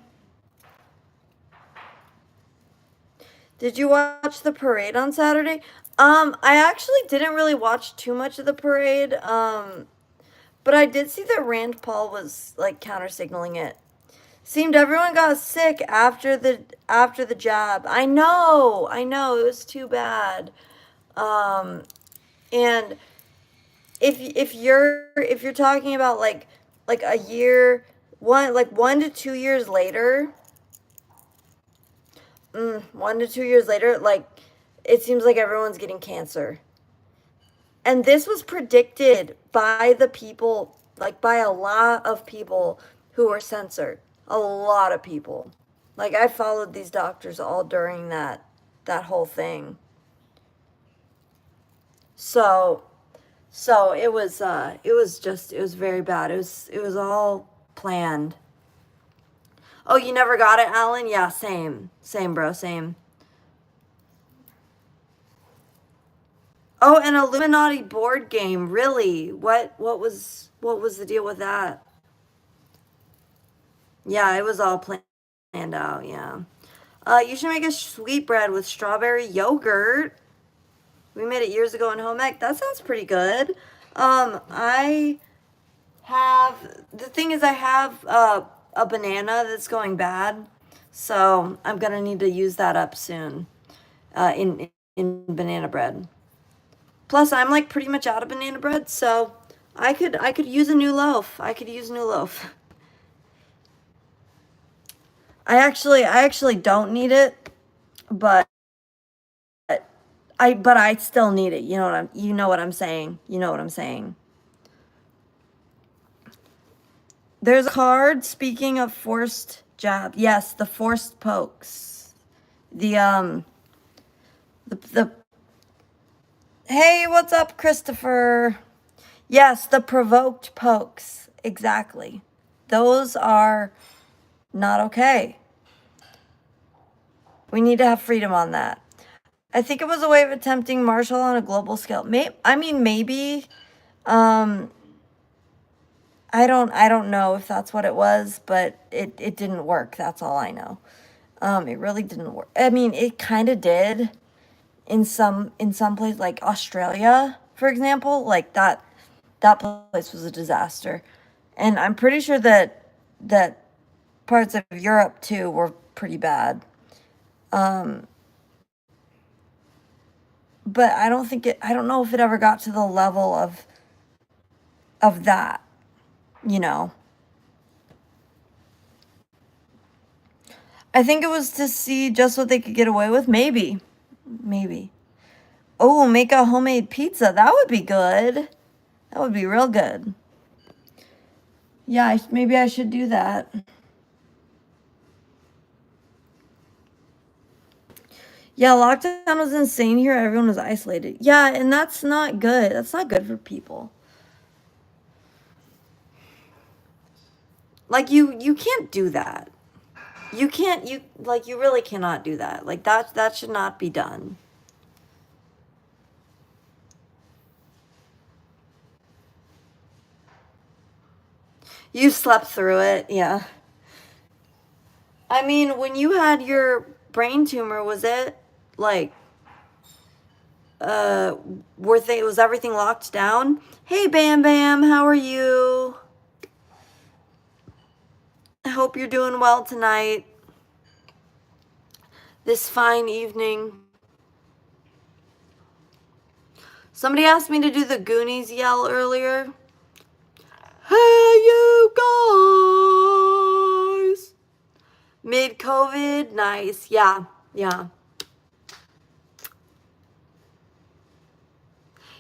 Speaker 1: Did you watch the parade on Saturday? I actually didn't really watch too much of the parade. But I did see that Rand Paul was like counter signaling it. Seemed everyone got sick after the jab. I know, it was too bad. Um, and if you're talking about like a year, 1 to 2 years later, 1 to 2 years later, like it seems like everyone's getting cancer. And this was predicted by the people, like by a lot of people who were censored. A lot of people. Like I followed these doctors all during that whole thing. So so it was very bad. It was all planned. Oh, you never got it, Alan? Yeah, same. Same, bro, same. Oh, an Illuminati board game. Really? What was the deal with that? Yeah, it was all planned out, yeah. You should make a sweetbread with strawberry yogurt. We made it years ago in home ec. That sounds pretty good. I have the thing is I have a banana that's going bad, so I'm gonna need to use that up soon. In banana bread. Plus, I'm like pretty much out of banana bread, so I could use a new loaf. I could use a new loaf. I actually don't need it, but I still need it. You know what I'm saying. You know what I'm saying. There's a card, speaking of forced jab. Yes, the forced pokes. The the Hey, what's up, Christopher? Yes, the provoked pokes. Exactly. Those are not okay. We need to have freedom on that. I think it was a way of attempting martial on a global scale. Maybe. Um, I don't know if that's what it was, but it didn't work. That's all I know. It really didn't work. I mean, it kind of did in some place like Australia, for example. Like that place was a disaster, and I'm pretty sure that parts of Europe too were pretty bad. Um, but I don't know if it ever got to the level of that, you know. I think it was to see just what they could get away with. Maybe. Maybe. Oh, make a homemade pizza. That would be good. That would be real good. Yeah, maybe I should do that. Yeah, lockdown was insane here. Everyone was isolated. Yeah, and that's not good. That's not good for people. Like you can't do that. You can't you like you really cannot do that. Like that should not be done. You slept through it. Yeah. I mean, when you had your brain tumor, was it like uh was everything locked down? Hey Bam Bam, how are you? I hope you're doing well tonight. This fine evening. Somebody asked me to do the Goonies yell earlier. Hey you guys. Mid-COVID, nice. Yeah, yeah.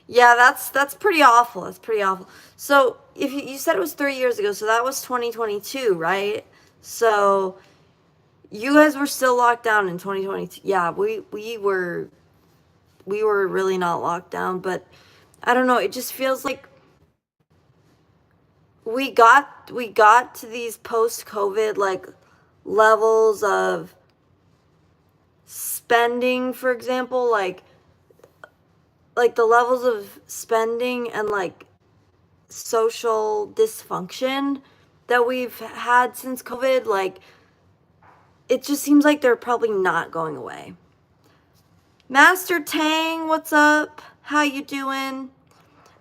Speaker 1: Yeah, that's pretty awful. That's pretty awful. So if you said it was 3 years ago, so that was 2022, right? So you guys were still locked down in 2022. Yeah, we were really not locked down, but I don't know, it just feels like we got to these post-COVID like levels of spending, for example, like the levels of spending and like social dysfunction that we've had since COVID, like it just seems like they're probably not going away. Master Tang, what's up? How you doing?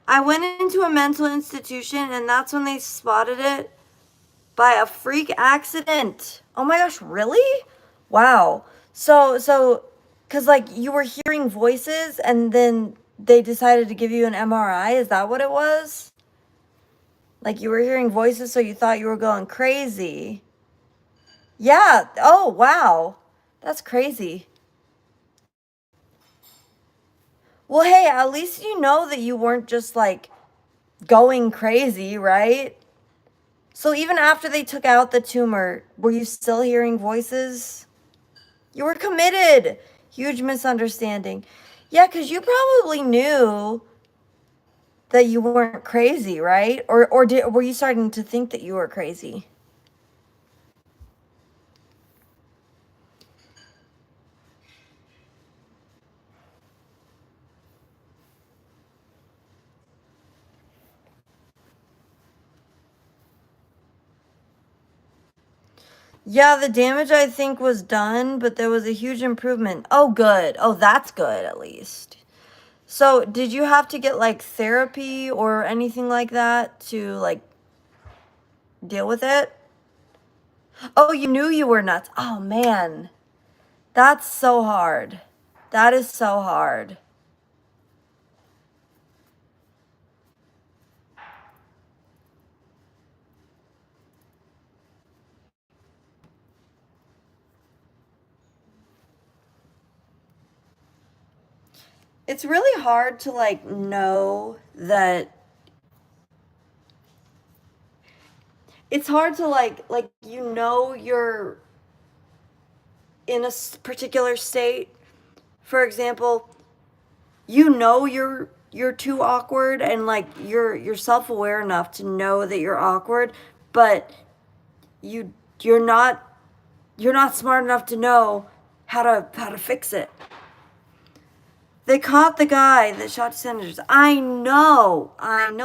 Speaker 1: I went into a mental institution and that's when they spotted it by a freak accident. Oh my gosh, really? Wow. So cuz like you were hearing voices and then they decided to give you an MRI. Is that what it was? Like you were hearing voices so you thought you were going crazy. Yeah. Oh, wow. That's crazy. Well, hey, at least you know that you weren't just like going crazy, right? So even after they took out the tumor, were you still hearing voices? You were committed. Huge misunderstanding. Yeah, because you probably knew that you weren't crazy, right? Were you starting to think that you were crazy? Yeah, the damage I think was done, but there was a huge improvement. Oh, good. Oh, that's good at least. So, did you have to get like therapy or anything like that to like deal with it? Oh, you knew you were nuts. Oh, man. That's so hard. That is so hard. It's really hard to like know that it's hard to like you're in a particular state. For example, you're too awkward and like you're self-aware enough to know that you're awkward, but you you're not smart enough to know how to fix it. They caught the guy that shot senators. I know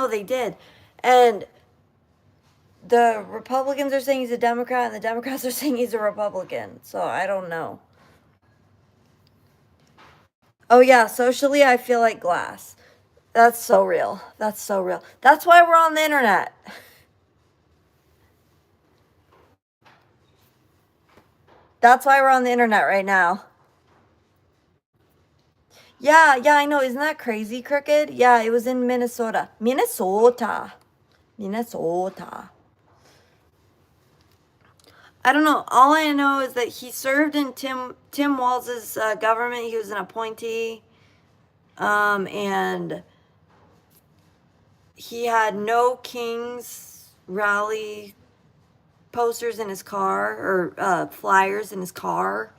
Speaker 1: they did. And the Republicans are saying he's a Democrat and the Democrats are saying he's a Republican. So I don't know. Oh yeah, socially I feel like glass. That's so real. That's so real. That's why we're on the internet. That's why we're on the internet right now. Yeah, I know. Isn't that crazy, Crooked? Yeah, it was in Minnesota. Minnesota. Minnesota. I don't know. All I know is that he served in Tim Walz's government. He was an appointee, and he had no Kings rally posters in his car or flyers in his car.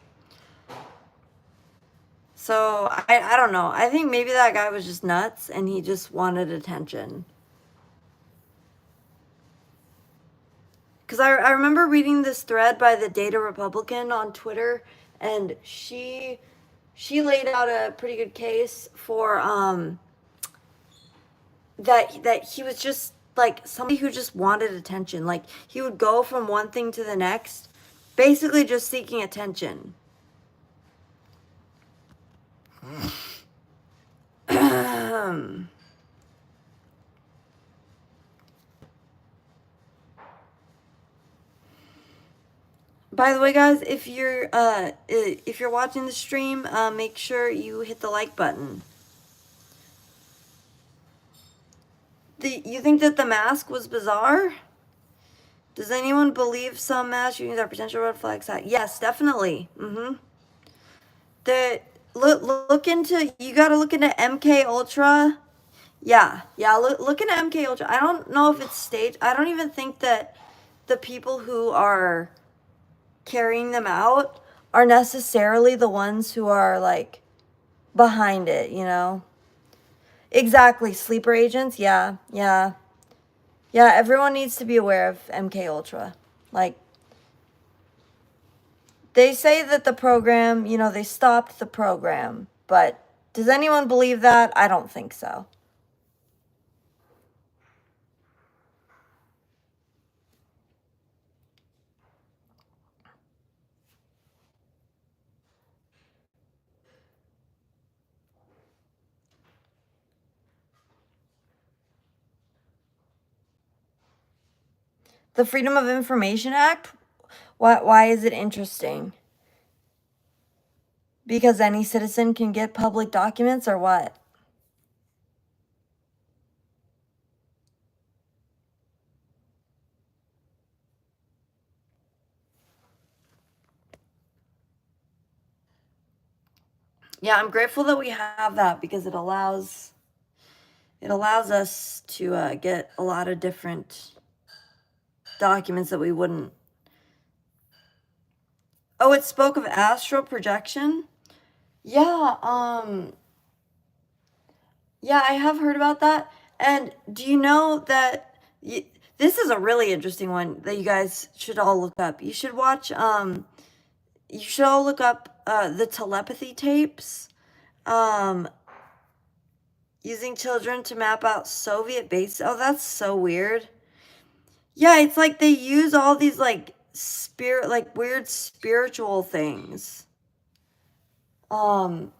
Speaker 1: So I don't know. I think maybe that guy was just nuts and he just wanted attention. Because I remember reading this thread by the Data Republican on Twitter, and she laid out a pretty good case for that he was just like somebody who just wanted attention. Like he would go from one thing to the next, basically just seeking attention. By the way, guys, if you're watching the stream, make sure you hit the like button. You think that the mask was bizarre? Does anyone believe some mass shootings are potential red flags? Yes, definitely. Look into, you gotta look into MKUltra. Yeah. Look into MKUltra. I don't know if it's staged. I don't even think that the people who are carrying them out are necessarily the ones who are like behind it, you know? Exactly. Sleeper agents. Yeah. Everyone needs to be aware of MKUltra. Like, they say that the program, you know, they stopped the program, but does anyone believe that? I don't think so. The Freedom of Information Act? Why is it interesting? Because any citizen can get public documents or what? Yeah, I'm grateful that we have that because it allows us to get a lot of different documents that we wouldn't. Oh, it spoke of astral projection? Yeah, yeah, I have heard about that. And do you know that this is a really interesting one that you guys should all look up. You should watch you should all look up the telepathy tapes. Using children to map out Soviet bases. Oh, that's so weird. Yeah, it's like they use all these like weird spiritual things. That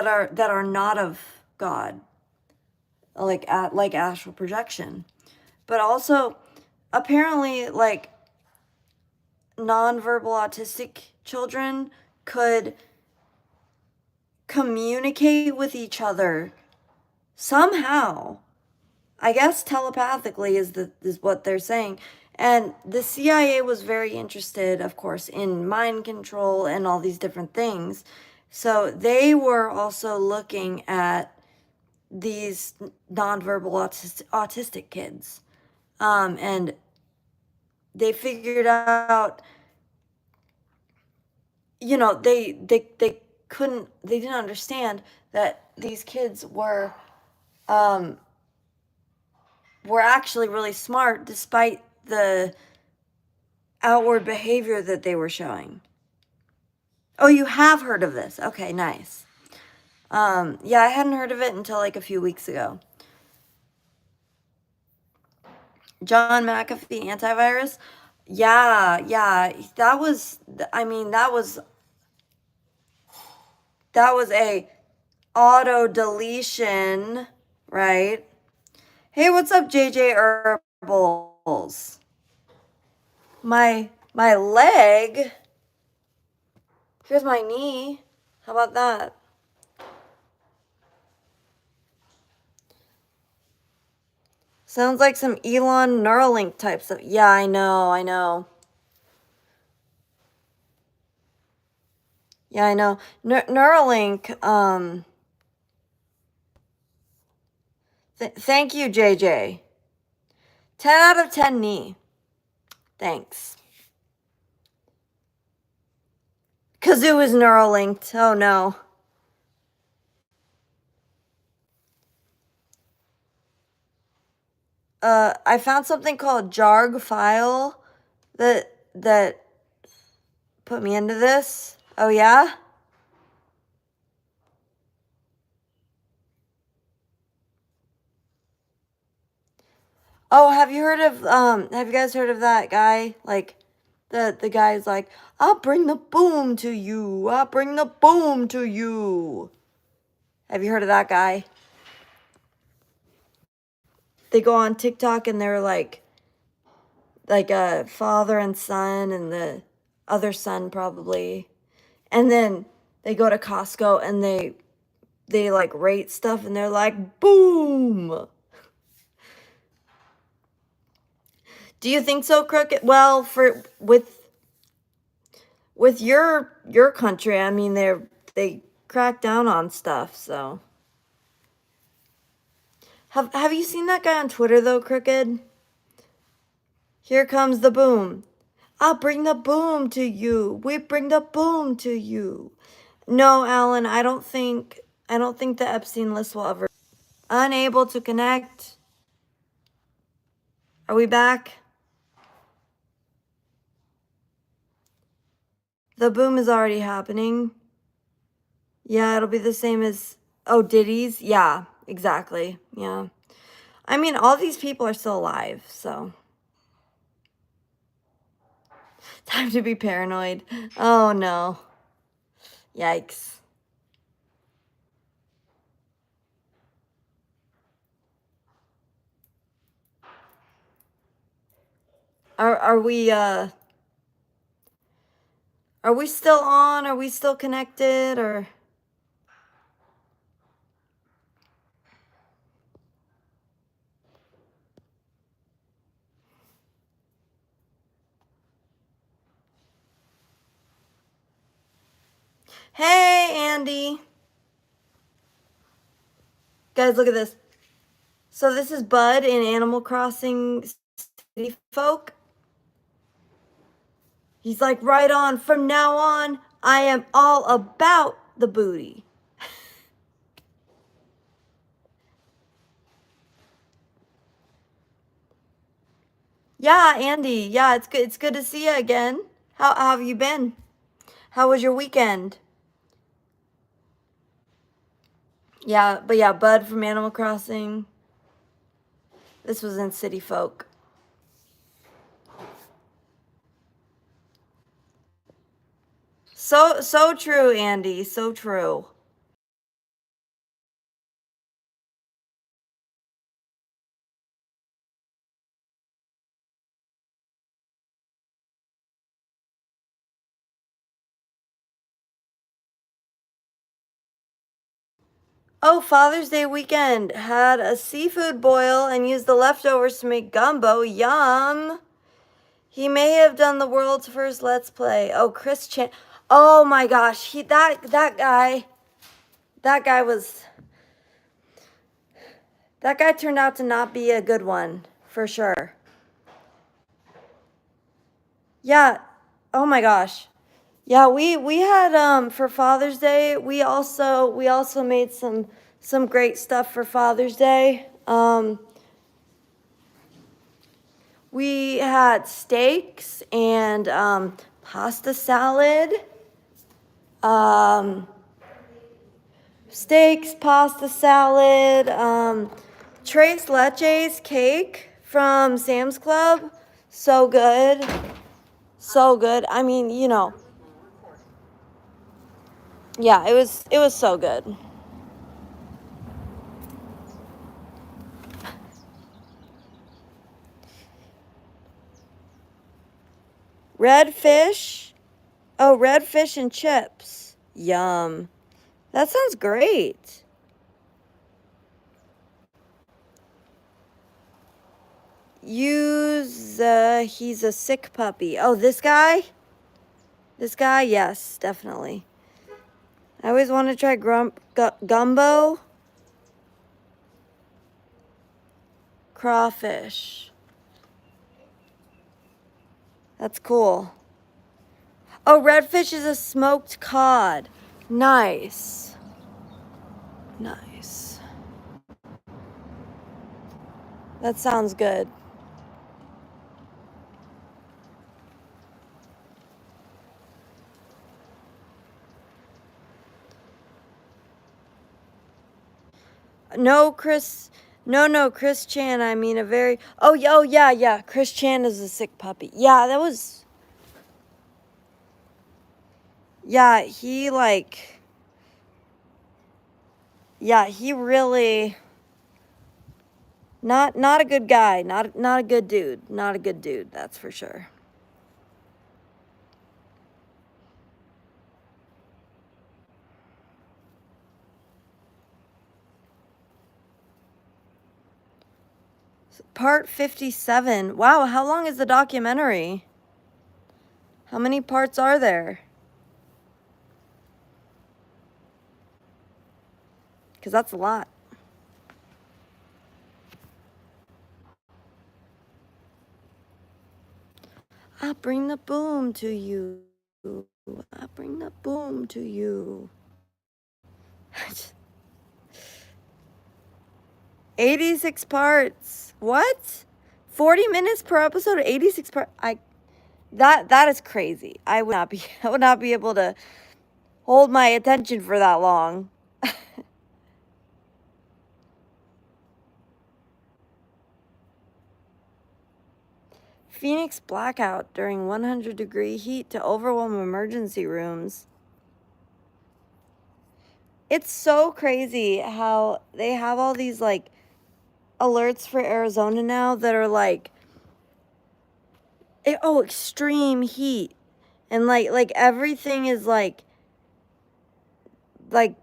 Speaker 1: are not of God. Like astral projection. But also apparently like nonverbal autistic children could communicate with each other somehow. I guess telepathically is what they're saying. And the CIA was very interested, of course, in mind control and all these different things. So they were also looking at these nonverbal autistic kids. And they figured out, you know, they didn't understand that these kids were actually really smart despite the outward behavior that they were showing. Oh, you have heard of this. Okay, nice. Yeah, I hadn't heard of it until like a few weeks ago. John McAfee antivirus. Yeah, that was, I mean, that was a auto deletion, right? Hey, what's up, JJ Herbals? My leg. Here's my knee. How about that? Sounds like some Elon Neuralink type stuff. Yeah, I know. Yeah, I know. Neuralink, thank you, JJ. 10 out of 10 knee. Thanks. Kazoo is Neuralinked. Oh no. I found something called Jarg file that put me into this. Oh yeah? Oh, have you guys heard of that guy? Like the guy's like, "I'll bring the boom to you. I'll bring the boom to you." Have you heard of that guy? They go on TikTok and they're like a father and son and the other son probably. And then they go to Costco and they like rate stuff and they're like, "Boom." Do you think so, Crooked? Well, for with your country, I mean they crack down on stuff, so. Have you seen that guy on Twitter though, Crooked? Here comes the boom. I'll bring the boom to you. We bring the boom to you. No, Alan, I don't think the Epstein list will ever. Unable to connect. Are we back? The boom is already happening. Yeah, it'll be the same as, oh, Diddy's? Yeah, exactly. Yeah. I mean, all these people are still alive, so. Time to be paranoid. Oh, no. Yikes. Are we still on? Are we still connected, or? Hey, Andy. Guys, look at this. So this is Bud in Animal Crossing City Folk. He's like, right on. From now on, I am all about the booty. Yeah, Andy. Yeah, it's good. It's good to see you again. How have you been? How was your weekend? Yeah, but yeah, Bud from Animal Crossing. This was in City Folk. So true, Andy. So true. Oh, Father's Day weekend. Had a seafood boil and used the leftovers to make gumbo. Yum. He may have done the world's first Let's Play. Oh, Chris Chan. Oh my gosh. That guy was. That guy turned out to not be a good one, for sure. Yeah. Oh my gosh. Yeah, we had for Father's Day, we also made some great stuff for Father's Day. We had steaks and pasta salad. Um, Steaks, pasta salad, Tres Leches cake from Sam's Club. So good. So good. I mean, yeah, it was so good. Red fish. Oh, red fish and chips. Yum. That sounds great. Use, he's a sick puppy. Oh, this guy? This guy? Yes, definitely. I always want to try gumbo. Crawfish. That's cool. Oh, redfish is a smoked cod. Nice. Nice. That sounds good. No, Chris. No, Chris Chan. I mean, a very. Oh, yeah. Chris Chan is a sick puppy. Yeah, that was. Yeah, he like. Yeah, he really. Not a good guy. Not a good dude. Not a good dude. That's for sure. Part 57. Wow, how long is the documentary? How many parts are there? Because that's a lot. I bring the boom to you. I bring the boom to you. 86 parts. What? 40 minutes per episode, 86 parts. That is crazy. I would not be able to hold my attention for that long. Phoenix blackout during 100-degree heat to overwhelm emergency rooms. It's so crazy how they have all these like alerts for Arizona now that are like extreme heat, and like everything is like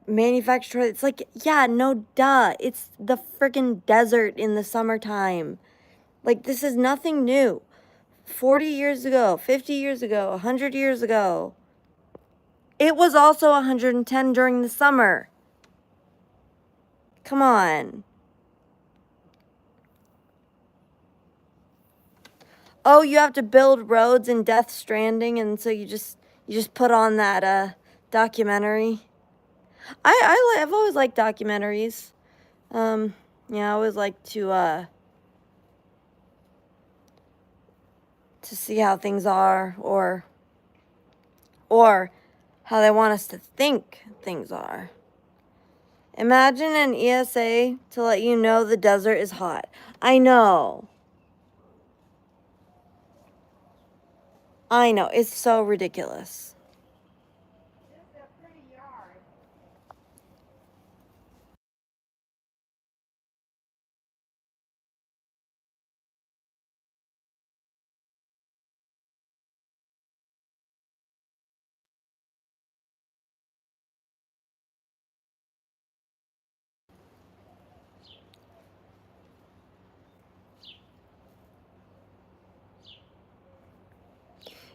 Speaker 1: manufactured. It's like, yeah, no duh, it's the freaking desert in the summertime. Like, this is nothing new. 40 years ago, 50 years ago, 100 years ago, it was also 110 during the summer. Come on. Oh, you have to build roads in Death Stranding, and so you just put on that documentary. I've always liked documentaries. Yeah, I always like to see how things are, or how they want us to think things are. Imagine an ESA to let you know the desert is hot. I know. It's so ridiculous.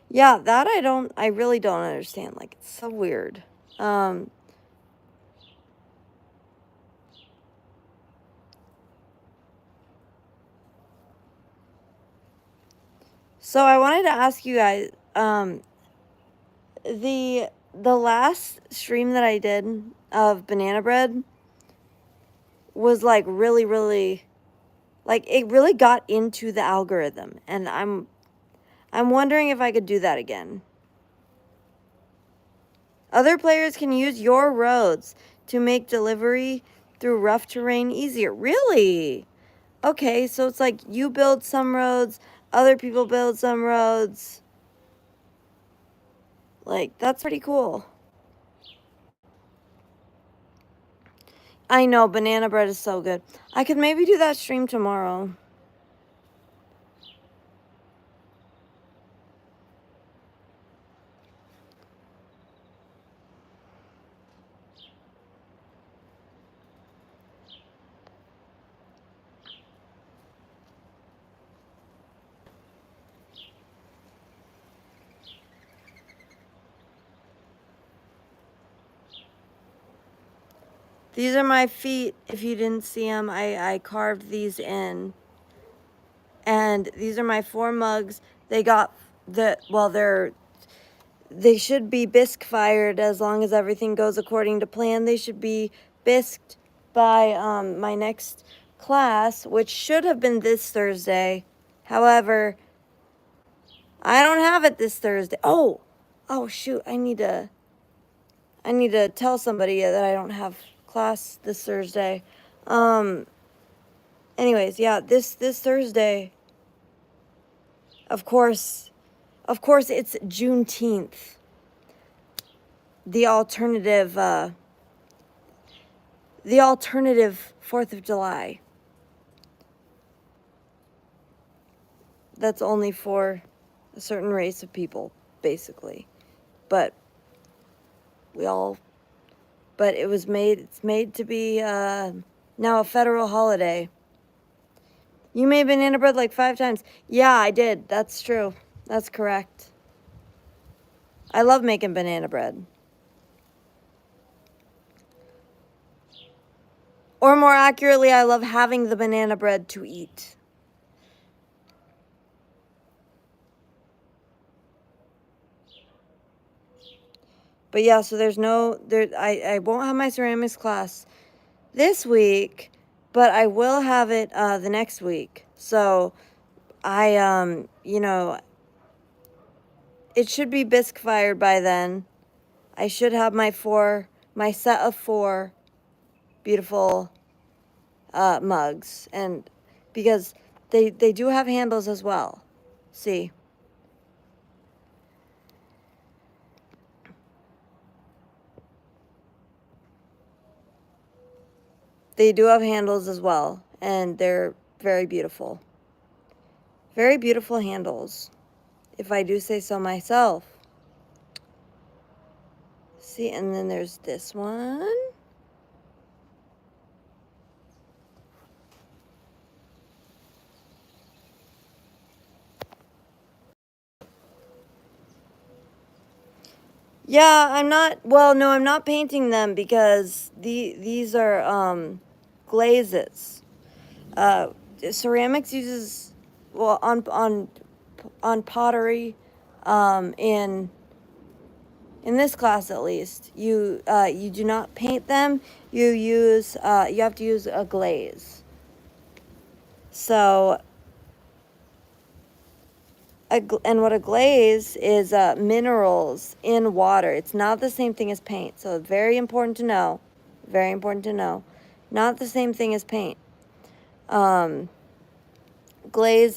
Speaker 1: Yeah, that I really don't understand. Like, it's so weird. So I wanted to ask you guys, the last stream that I did of banana bread was like really, like, it really got into the algorithm, and I'm wondering if I could do that again. Other players can use your roads to make delivery through rough terrain easier. Really? Okay, so it's like you build some roads, other people build some roads. Like, that's pretty cool. I know, banana bread is so good. I could maybe do that stream tomorrow. These are my feet. If you didn't see them, I carved these in. And these are my 4 mugs. They got they should be bisque fired as long as everything goes according to plan. They should be bisqued by my next class, which should have been this Thursday. However, I don't have it this Thursday. Oh shoot! I need to tell somebody that I don't have class this Thursday. Anyways, yeah, this Thursday. Of course, it's Juneteenth. The alternative 4th of July. That's only for a certain race of people, basically. But it's made to be now a federal holiday. You made banana bread like 5 times. Yeah, I did. That's true. That's correct. I love making banana bread. Or more accurately, I love having the banana bread to eat. But yeah, so I won't have my ceramics class this week, but I will have it the next week. So it should be bisque fired by then. I should have my set of 4 beautiful mugs, and because they do have handles as well. See? They do have handles as well, and they're very beautiful. Very beautiful handles, if I do say so myself. See, and then there's this one. Yeah, I'm not painting them because these are glazes. Ceramics uses, on pottery, in this class at least, you do not paint them. You have to use a glaze. So, and what a glaze is, minerals in water. It's not the same thing as paint. So very important to know. Very important to know. Not the same thing as paint. Glaze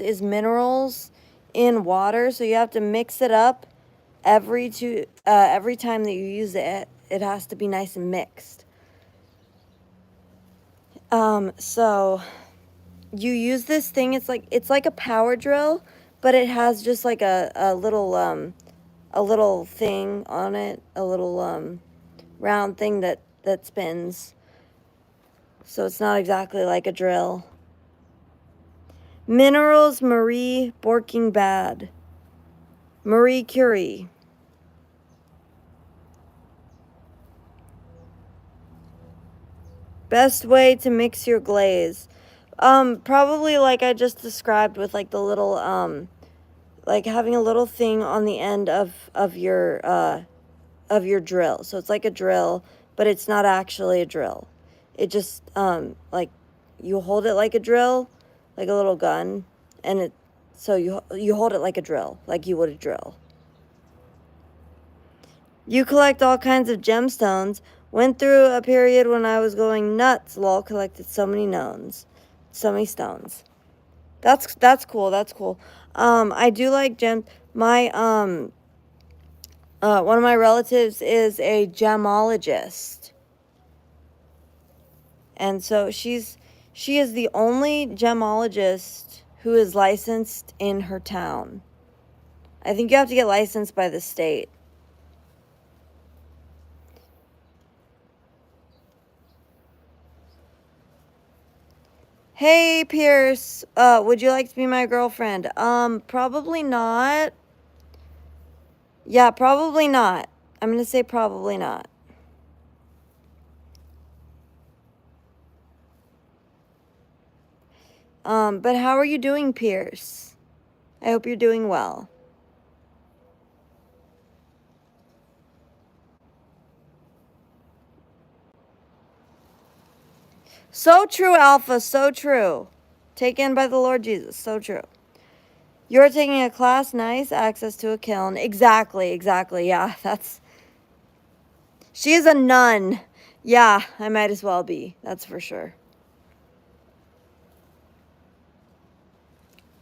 Speaker 1: is minerals in water, so you have to mix it up every time that you use it. It has to be nice and mixed. So you use this thing. It's like a power drill, but it has just like a little thing on it, a little round thing that spins. So it's not exactly like a drill. Minerals Marie Borking Bad. Marie Curie. Best way to mix your glaze. Probably like I just described, with like the little like having a little thing on the end of your drill. So it's like a drill, but it's not actually a drill. It just like you hold it like a drill, like a little gun, and so you hold it like a drill, like you would a drill. You collect all kinds of gemstones. Went through a period when I was going nuts. Lol, collected so many stones. That's cool. That's cool. I do like gems. My one of my relatives is a gemologist, and so she is the only gemologist who is licensed in her town. I think you have to get licensed by the state. Hey, Pierce, would you like to be my girlfriend? Probably not. Yeah, probably not. I'm gonna say probably not. But how are you doing, Pierce? I hope you're doing well. So true, Alpha, so true. Taken by the Lord Jesus, so true. You're taking a class, nice, access to a kiln. Exactly, yeah, that's... She is a nun. Yeah, I might as well be, that's for sure.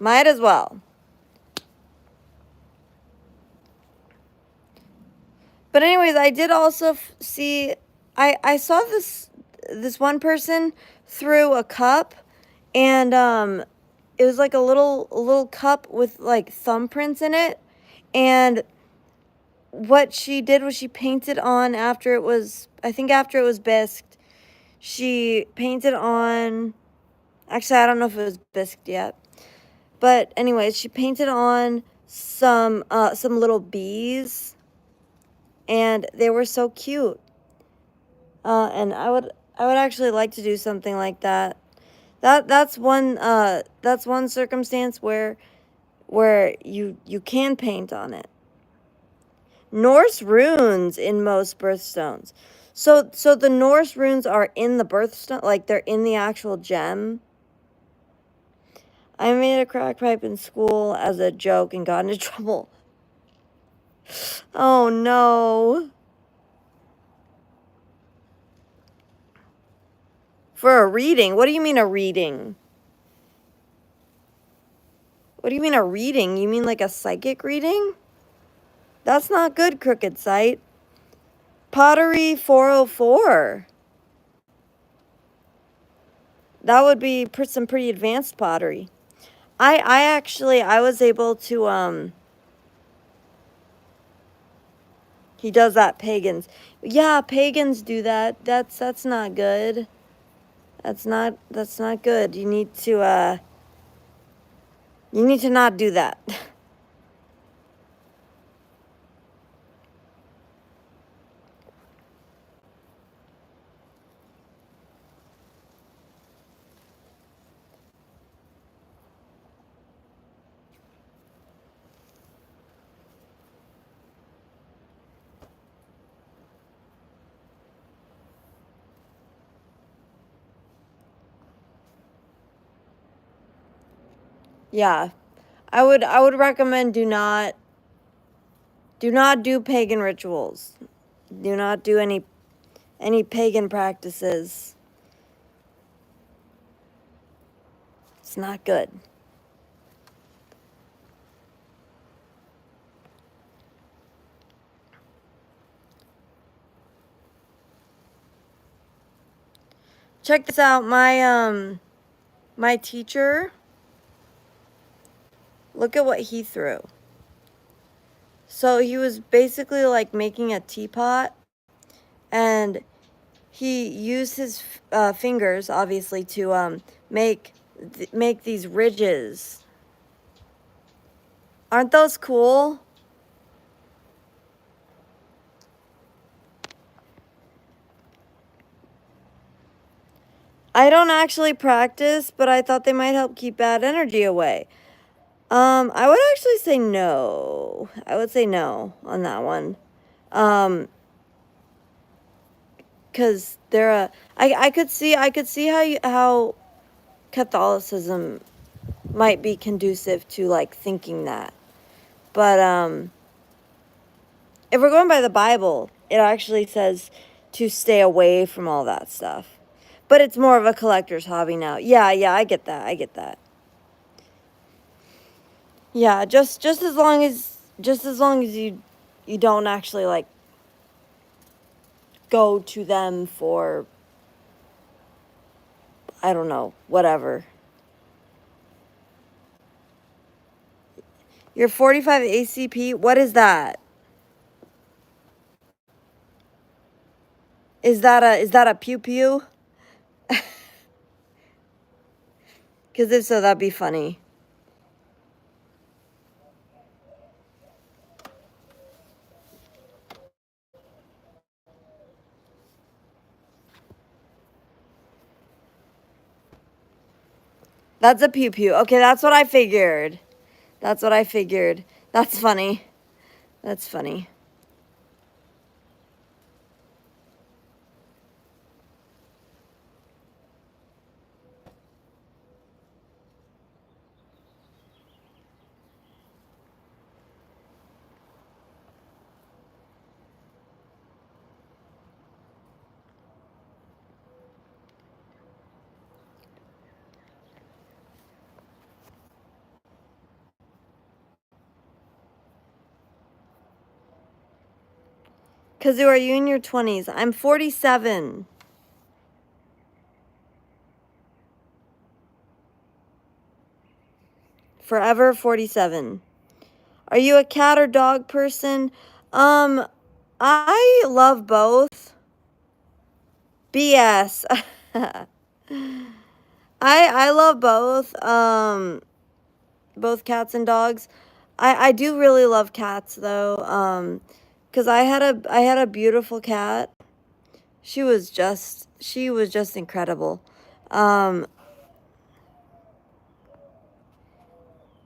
Speaker 1: Might as well. But anyways, I did also see... I saw this one person threw a cup, and it was like a little cup with like thumbprints in it, and what she did was she painted on after it was, I think after it was bisqued, she painted on, actually I don't know if it was bisqued yet, but anyways, she painted on some little bees, and they were so cute. And I would actually like to do something like that. That's one circumstance where you can paint on it. Norse runes in most birthstones. So the Norse runes are in the birthstone, like they're in the actual gem. I made a crack pipe in school as a joke and got into trouble. Oh no. For a reading? What do you mean a reading? What do you mean a reading? You mean like a psychic reading? That's not good, Crooked Sight. Pottery 404. That would be some pretty advanced pottery. I was able to, he does that, pagans. Yeah, pagans do that. That's not good. That's not good. You need to not do that. Yeah. I would recommend do not do pagan rituals. Do not do any pagan practices. It's not good. Check this out. My teacher, look at what he threw. So he was basically like making a teapot, and he used his fingers, obviously, to make these ridges. Aren't those cool? I don't actually practice, but I thought they might help keep bad energy away. I would actually say no. I would say no on that one. Because they're I could see how Catholicism might be conducive to like thinking that. But if we're going by the Bible, it actually says to stay away from all that stuff. But it's more of a collector's hobby now. Yeah, I get that. Yeah, just as long as you don't actually like go to them for, I don't know, whatever. You're 45 ACP? What is that? Is that a pew pew? Because if so, that'd be funny. That's a pew pew. Okay, that's what I figured. That's what I figured. That's funny. That's funny. Kazoo, are you in your 20s? I'm 47. Forever 47. Are you a cat or dog person? I love both. BS. I love both. Both cats and dogs. I do really love cats though. 'Cause I had a beautiful cat. She was just incredible. Um,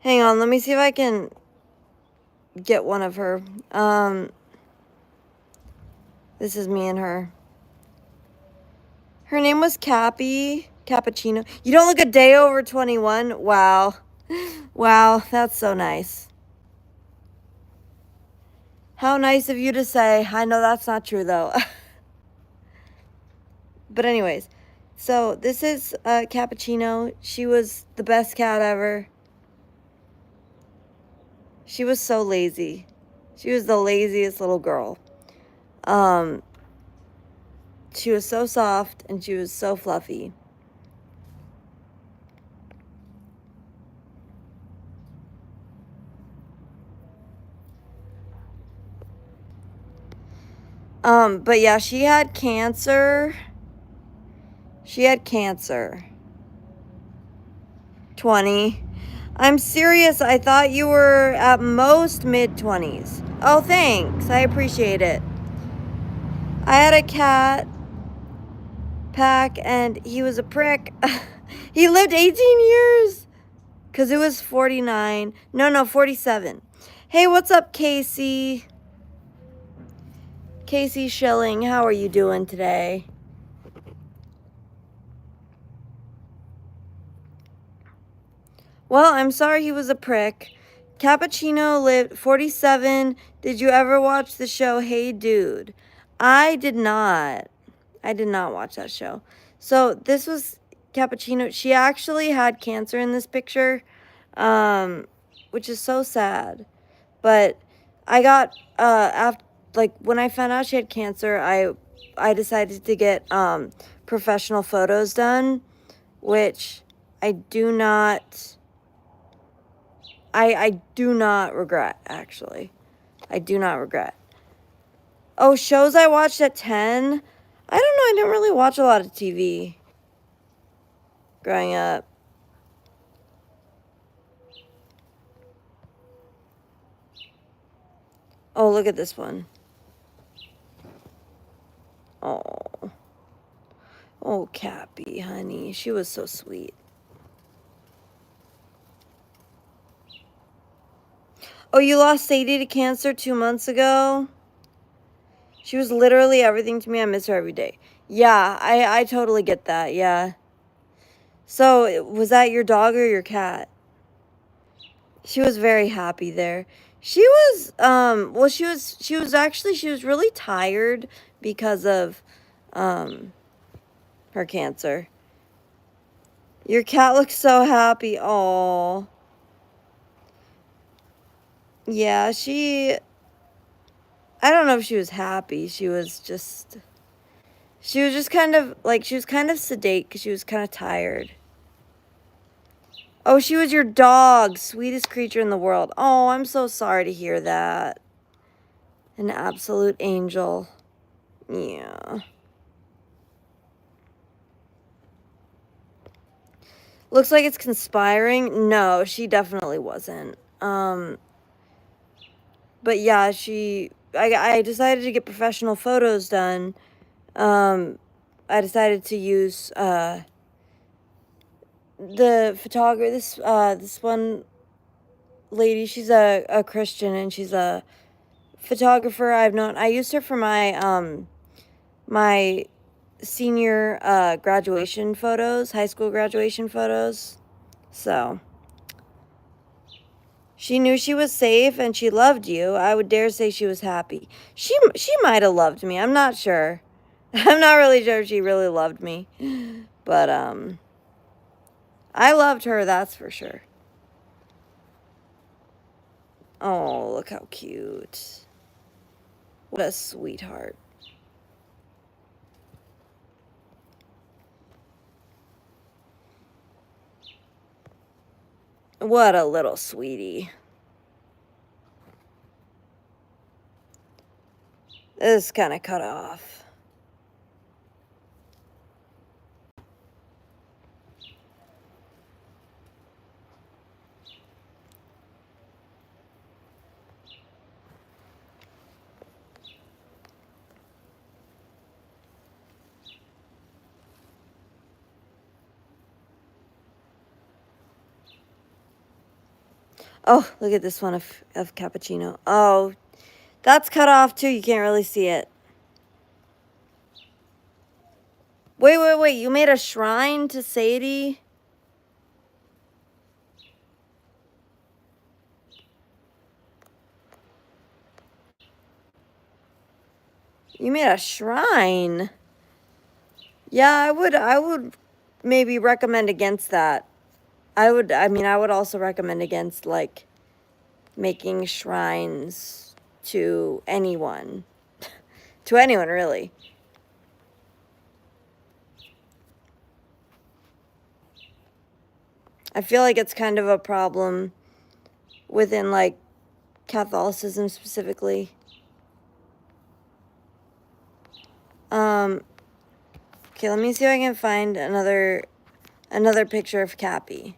Speaker 1: Hang on, let me see if I can get one of her. This is me and her. Her name was Cappuccino. You don't look a day over 21? Wow. Wow, that's so nice. How nice of you to say. I know that's not true though. But anyways, so this is Cappuccino. She was the best cat ever. She was so lazy. She was the laziest little girl. She was so soft and she was so fluffy. But yeah, she had cancer. She had cancer. 20. I'm serious. I thought you were at most mid-20s. Oh, thanks. I appreciate it. I had a cat, Pack, and he was a prick. He lived 18 years. Because it was 49. No, 47. Hey, what's up, Casey? Casey Schilling, how are you doing today? Well, I'm sorry he was a prick. Cappuccino lived 47. Did you ever watch the show Hey Dude? I did not. I did not watch that show. So this was Cappuccino. She actually had cancer in this picture, which is so sad. But I got after, like, when I found out she had cancer, I decided to get professional photos done, which I do not. I do not regret, actually. I do not regret. Oh, shows I watched at 10? I don't know. I didn't really watch a lot of TV growing up. Oh, look at this one. Oh. Oh, Cappy, honey. She was so sweet. Oh, you lost Sadie to cancer 2 months ago? She was literally everything to me. I miss her every day. Yeah, I totally get that. Yeah. So, was that your dog or your cat? She was very happy there. She was well, she was really tired because of her cancer. Your cat looks so happy. Oh. Yeah, I don't know if she was happy. She was just kind of like, she was kind of sedate because she was kind of tired. Oh, she was your dog. Sweetest creature in the world. Oh, I'm so sorry to hear that. An absolute angel. Yeah. Looks like it's conspiring. No, she definitely wasn't. But yeah, I decided to get professional photos done. I decided to use, the photographer, this one lady, she's a Christian, and she's a photographer I've known. I used her for my senior graduation photos, high school graduation photos. So she knew she was safe and she loved you. I would dare say she was happy. She might have loved me. I'm not sure. I'm not really sure if she really loved me. But I loved her, that's for sure. Oh, look how cute. What a sweetheart. What a little sweetie. This is kind of cut off. Oh, look at this one of cappuccino. Oh, that's cut off too. You can't really see it. Wait. You made a shrine to Sadie? You made a shrine? Yeah, I would maybe recommend against that. I would also recommend against, like, making shrines to anyone. To anyone, really. I feel like it's kind of a problem within, like, Catholicism specifically. Okay, let me see if I can find another picture of Cappy.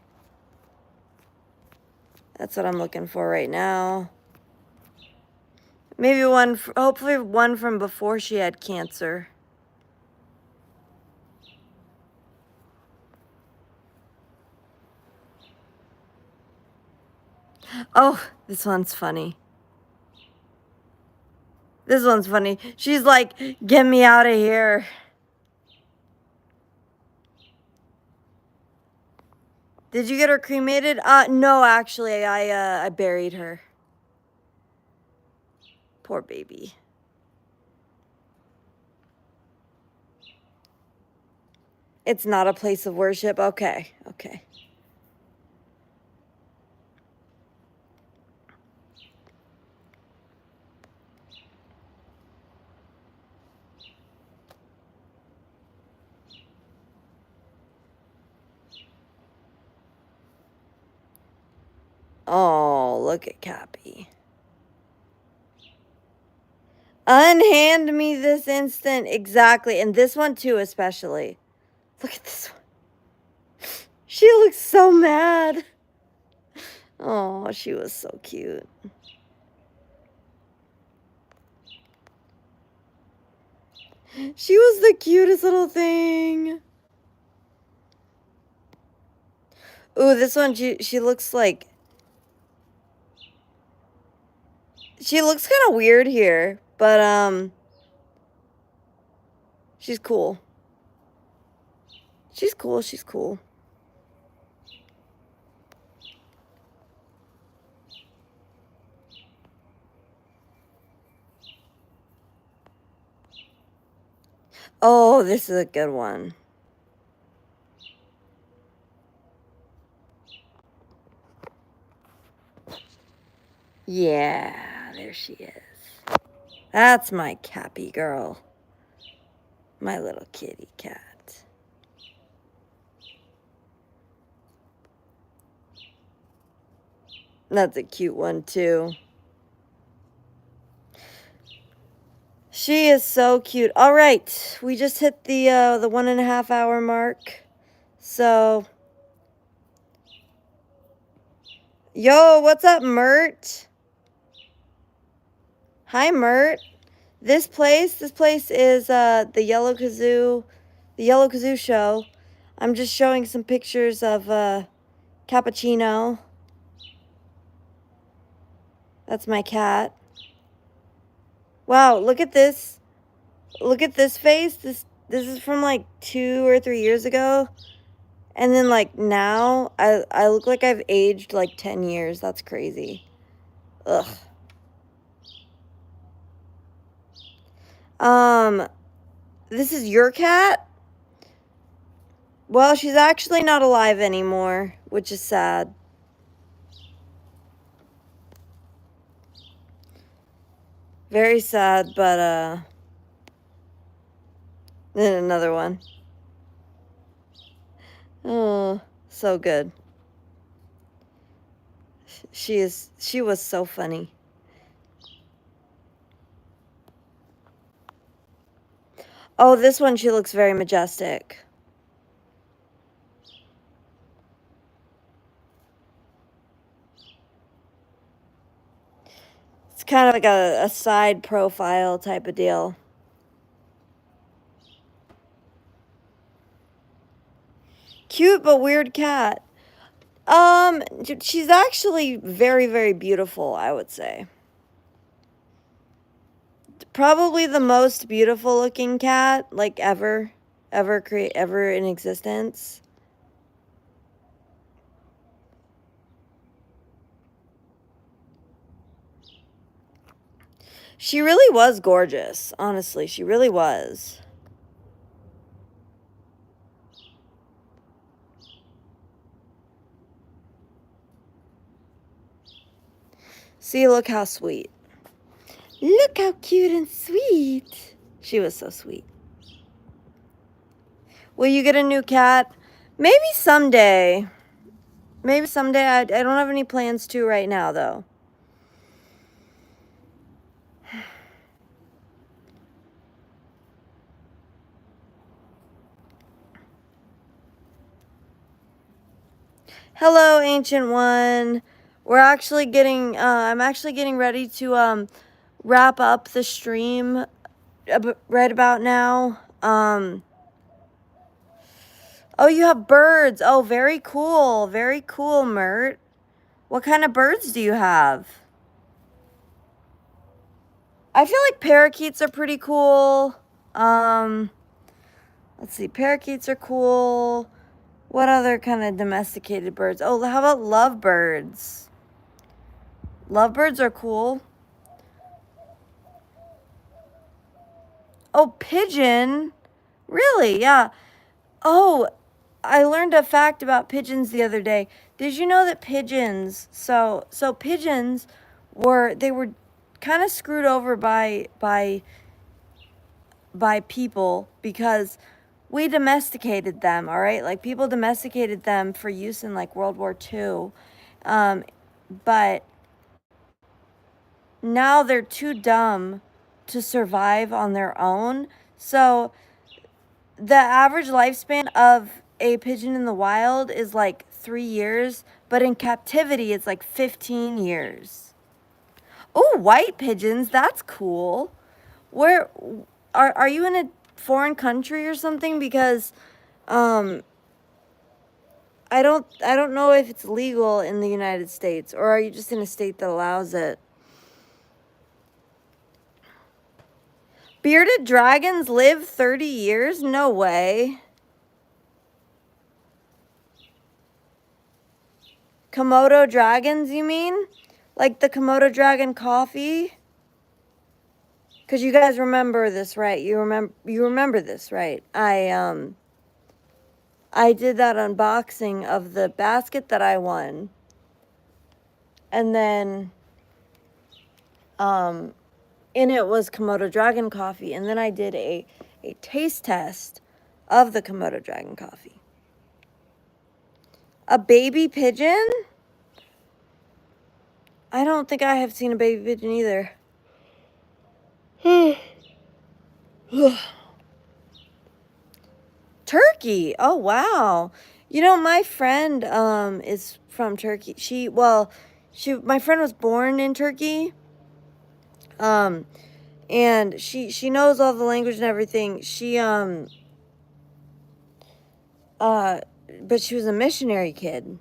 Speaker 1: That's what I'm looking for right now. Maybe hopefully one from before she had cancer. Oh, this one's funny. This one's funny. She's like, get me out of here. Did you get her cremated? No, actually, I buried her. Poor baby. It's not a place of worship. Okay. Oh, look at Cappy. Unhand me this instant. Exactly. And this one too, especially. Look at this one. She looks so mad. Oh, she was so cute. She was the cutest little thing. Ooh, this one, she looks like... She looks kind of weird here, but, she's cool. She's cool. Oh, this is a good one. Yeah, there she is. That's my Cappy girl. My little kitty cat. That's a cute one, too. She is so cute. All right, we just hit the 1.5 hour mark. So, yo, what's up, Mert? Hi, Mert. This place is the TheYellowKazoo show. I'm just showing some pictures of Cappuccino. That's my cat. Wow, look at this. Look at this face. This is from like 2 or 3 years ago. And then like now I look like I've aged like 10 years. That's crazy. Ugh. This is your cat? Well, she's actually not alive anymore, which is sad. Very sad, but then another one. Oh, so good. She was so funny. Oh, this one, she looks very majestic. It's kind of like a side profile type of deal. Cute but weird cat. She's actually very, very beautiful, I would say. Probably the most beautiful looking cat, like ever in existence. She really was gorgeous, honestly. She really was. See, look how sweet. Look how cute and sweet. She was so sweet. Will you get a new cat? Maybe someday. Maybe someday. I don't have any plans to right now, though. Hello, Ancient One. We're actually getting, I'm actually getting ready to, wrap up the stream right about now. Oh, you have birds. Oh, very cool. Very cool, Mert. What kind of birds do you have? I feel like parakeets are pretty cool. Let's see. Parakeets are cool. What other kind of domesticated birds? Oh, how about lovebirds? Lovebirds are cool. Oh, pigeon. Really? Yeah. Oh, I learned a fact about pigeons the other day. Did you know that pigeons, so pigeons were kind of screwed over by people because we domesticated them, all right? Like people domesticated them for use in like World War II. But now they're too dumb to survive on their own. So the average lifespan of a pigeon in the wild is like 3 years, but in captivity it's like 15 years. Oh, white pigeons, that's cool. Where are you in a foreign country or something? Because I don't know if it's legal in the United States, or are you just in a state that allows it? Bearded dragons live 30 years? No way. Komodo dragons, you mean? Like the Komodo dragon coffee? Because you guys remember this, right? You remember this, right? I did that unboxing of the basket that I won. And then in it was Komodo dragon coffee, and then I did a taste test of the Komodo dragon coffee. A baby pigeon? I don't think I have seen a baby pigeon either. Turkey. Oh, wow. You know, my friend is from Turkey. My friend was born in Turkey. And she knows all the language and everything. She but she was a missionary kid.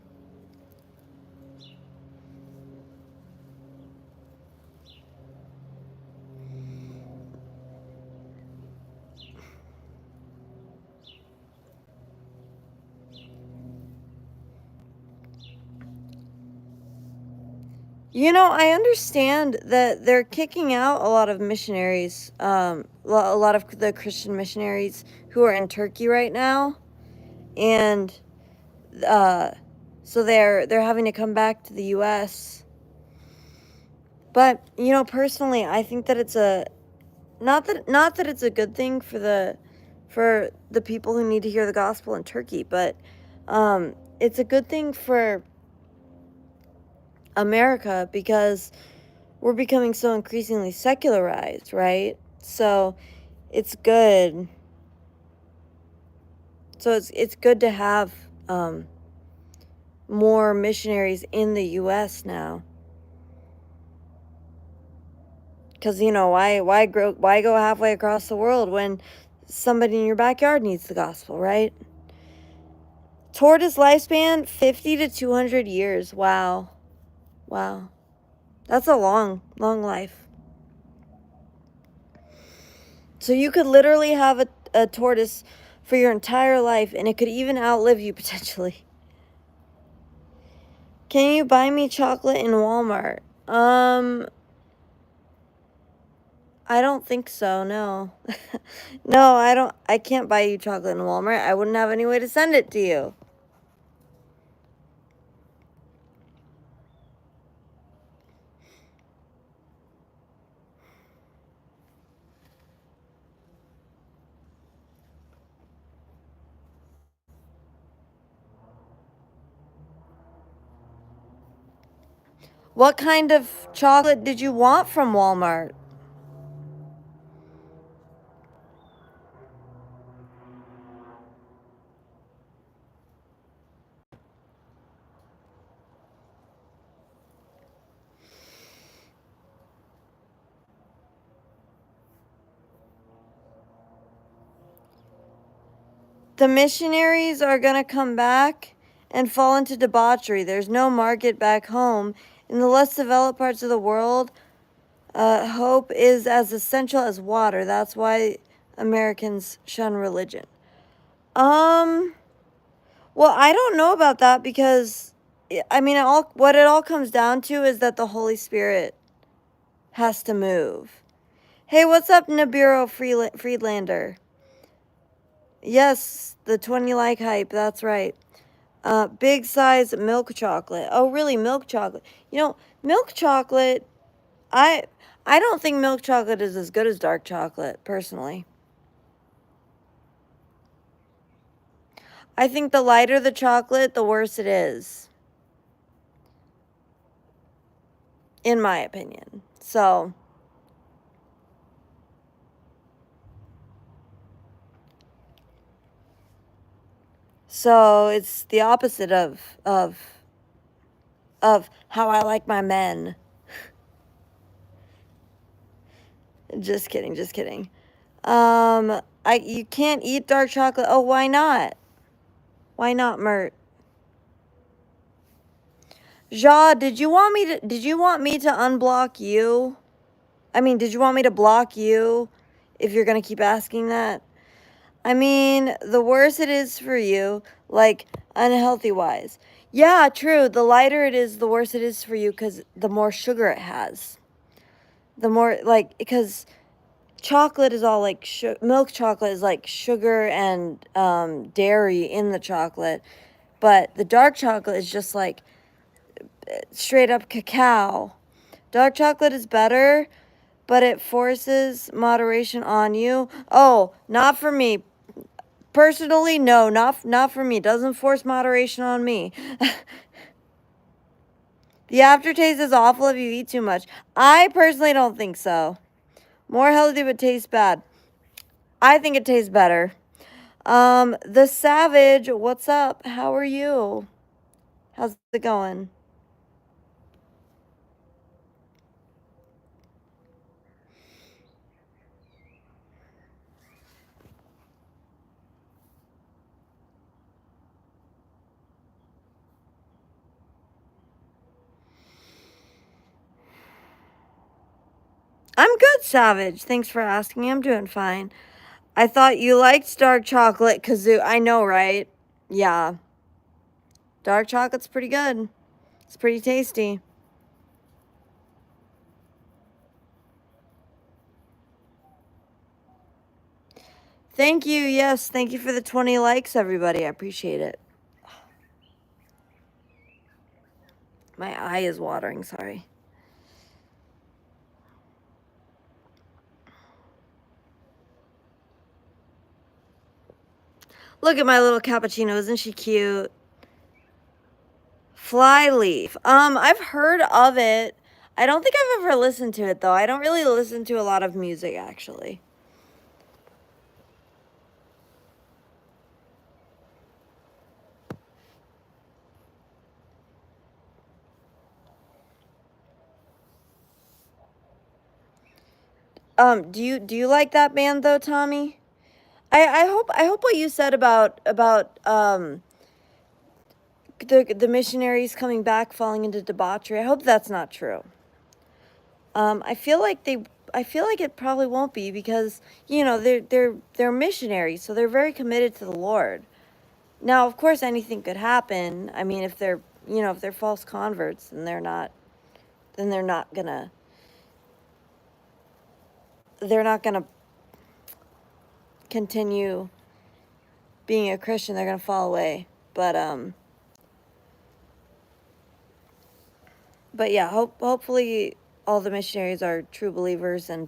Speaker 1: You know, I understand that they're kicking out a lot of missionaries, a lot of the Christian missionaries who are in Turkey right now, and so they're having to come back to the U.S. But you know, personally, I think that it's a not that it's a good thing for the people who need to hear the gospel in Turkey, but it's a good thing for America because we're becoming so increasingly secularized, right? So it's good. So it's good to have more missionaries in the U.S. now. Because you know why go halfway across the world when somebody in your backyard needs the gospel, right? Tortoise lifespan 50 to 200 years. Wow, wow, that's a long life. So you could literally have a tortoise for your entire life, and it could even outlive you potentially. Can you buy me chocolate in Walmart? I don't think so, no. No, I can't buy you chocolate in Walmart. I wouldn't have any way to send it to you. What kind of chocolate did you want from Walmart? The missionaries are going to come back and fall into debauchery. There's no market back home. In the less developed parts of the world, hope is as essential as water. That's why Americans shun religion. Well, I don't know about that because, I mean, what it all comes down to is that the Holy Spirit has to move. Hey, what's up, Nibiru Friedlander? Yes, the 20 like hype. That's right. Big size milk chocolate. Oh, really? Milk chocolate? You know, milk chocolate. I I don't think milk chocolate is as good as dark chocolate, personally. I think the lighter the chocolate, the worse it is, in my opinion. So it's the opposite of how I like my men. Just kidding, just kidding. You can't eat dark chocolate. Oh, why not? Why not, Mert? Ja, did you want me to unblock you? I mean, did you want me to block you if you're gonna keep asking that? I mean, the worse it is for you, like unhealthy wise. Yeah, true. The lighter it is, the worse it is for you because the more sugar it has. The more, like, because chocolate is all like, milk chocolate is like sugar and dairy in the chocolate. But the dark chocolate is just like straight up cacao. Dark chocolate is better, but it forces moderation on you. Oh, not for me. Personally, no, not for me. Doesn't force moderation on me. The aftertaste is awful if you eat too much. I personally don't think so. More healthy but tastes bad. I think it tastes better. The Savage, what's up? How are you? How's it going? I'm good, Savage. Thanks for asking. I'm doing fine. I thought you liked dark chocolate kazoo. I know, right? Yeah. Dark chocolate's pretty good. It's pretty tasty. Thank you. Yes, thank you for the 20 likes, everybody. I appreciate it. My eye is watering, sorry. Look at my little cappuccino. Isn't she cute? Flyleaf. I've heard of it. I don't think I've ever listened to it, though. I don't really listen to a lot of music, actually. Do you like that band though, Tommy? I hope what you said about the missionaries coming back falling into debauchery. I hope that's not true. I feel like it probably won't be because they're missionaries, so they're very committed to the Lord. Now, of course, anything could happen. I mean, if they're false converts, then they're not gonna continue being a Christian. They're gonna fall away. But yeah, hopefully all the missionaries are true believers and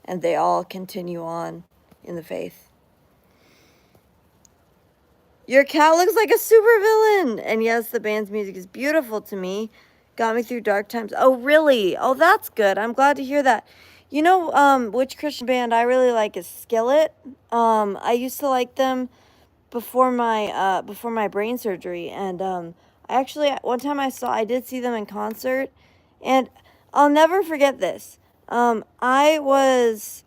Speaker 1: they all continue on in the faith. Your cat looks like a supervillain. And yes, the band's music is beautiful to me. Got me through dark times. Oh, really? Oh, that's good. I'm glad to hear that. You know, which Christian band I really like is Skillet. I used to like them before my brain surgery, and I actually one time I did see them in concert, and I'll never forget this. I was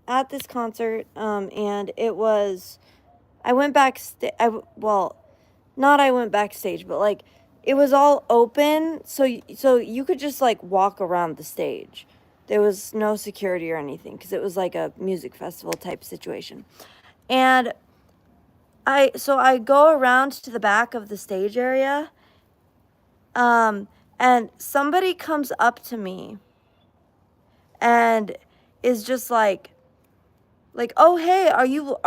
Speaker 1: at this concert, and it was I went backstage. Well, not I went backstage, but like it was all open, so you could just like walk around the stage. There was no security or anything because it was like a music festival type situation. And I go around to the back of the stage area, and somebody comes up to me and is just like, oh hey, are you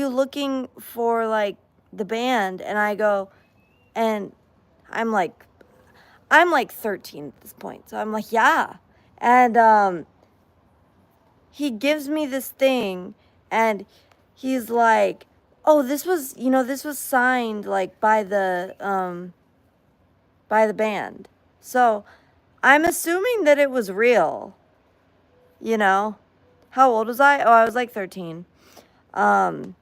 Speaker 1: looking for like the band? And I go, and I'm like I'm like 13 at this point, so I'm like, yeah. And he gives me this thing, and he's like, oh, this was signed like by the band. So I'm assuming that it was real, you know. How old was I? Oh, I was like 13. Um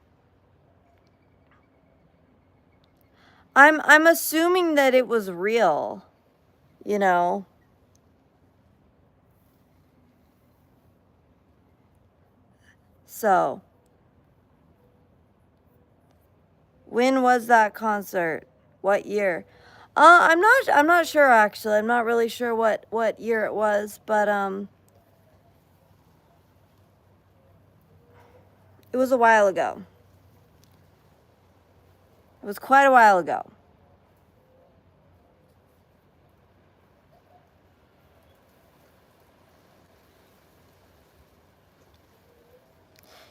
Speaker 1: I'm assuming that it was real, you know. So, when was that concert? What year? I'm not sure actually. I'm not really sure what year it was, but it was a while ago. It was quite a while ago.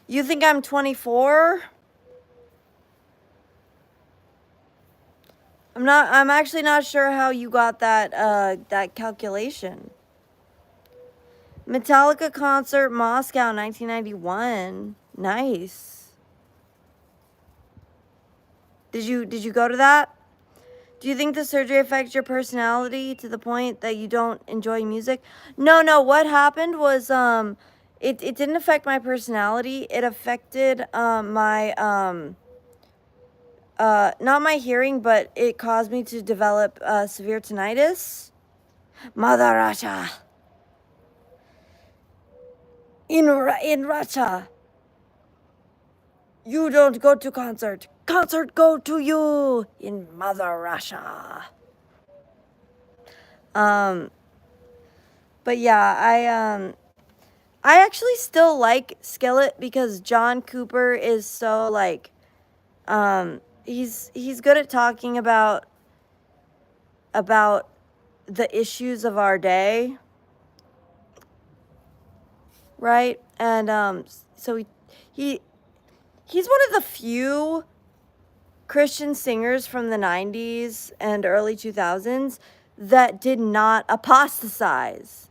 Speaker 1: You think I'm 24? I'm actually not sure how you got that calculation. Metallica concert Moscow 1991. Nice. Did you go to that? Do you think the surgery affects your personality to the point that you don't enjoy music? No. What happened was it didn't affect my personality. It affected my not my hearing, but it caused me to develop severe tinnitus. Mother Russia. In Russia, you don't go to concert. Concert go to you in Mother Russia. But yeah, I actually still like Skillet because John Cooper is so like he's good at talking about the issues of our day, right? And so he he's one of the few Christian singers from the 90s and early 2000s that did not apostatize,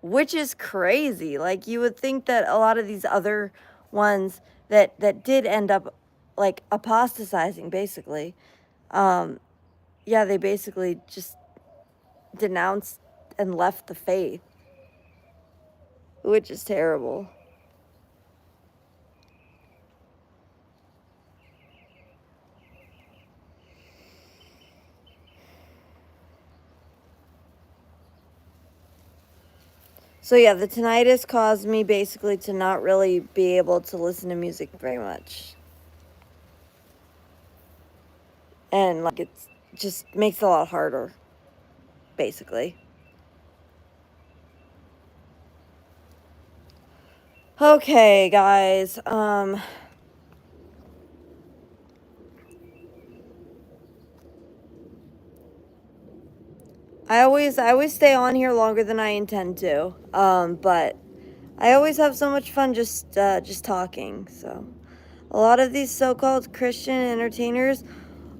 Speaker 1: which is crazy. Like you would think that a lot of these other ones that did end up like apostatizing basically, yeah, they basically just denounced and left the faith, which is terrible. So yeah, the tinnitus caused me basically to not really be able to listen to music very much. And like it's just makes it a lot harder, basically. Okay, guys. I always stay on here longer than I intend to. But I always have so much fun just talking. So a lot of these so-called Christian entertainers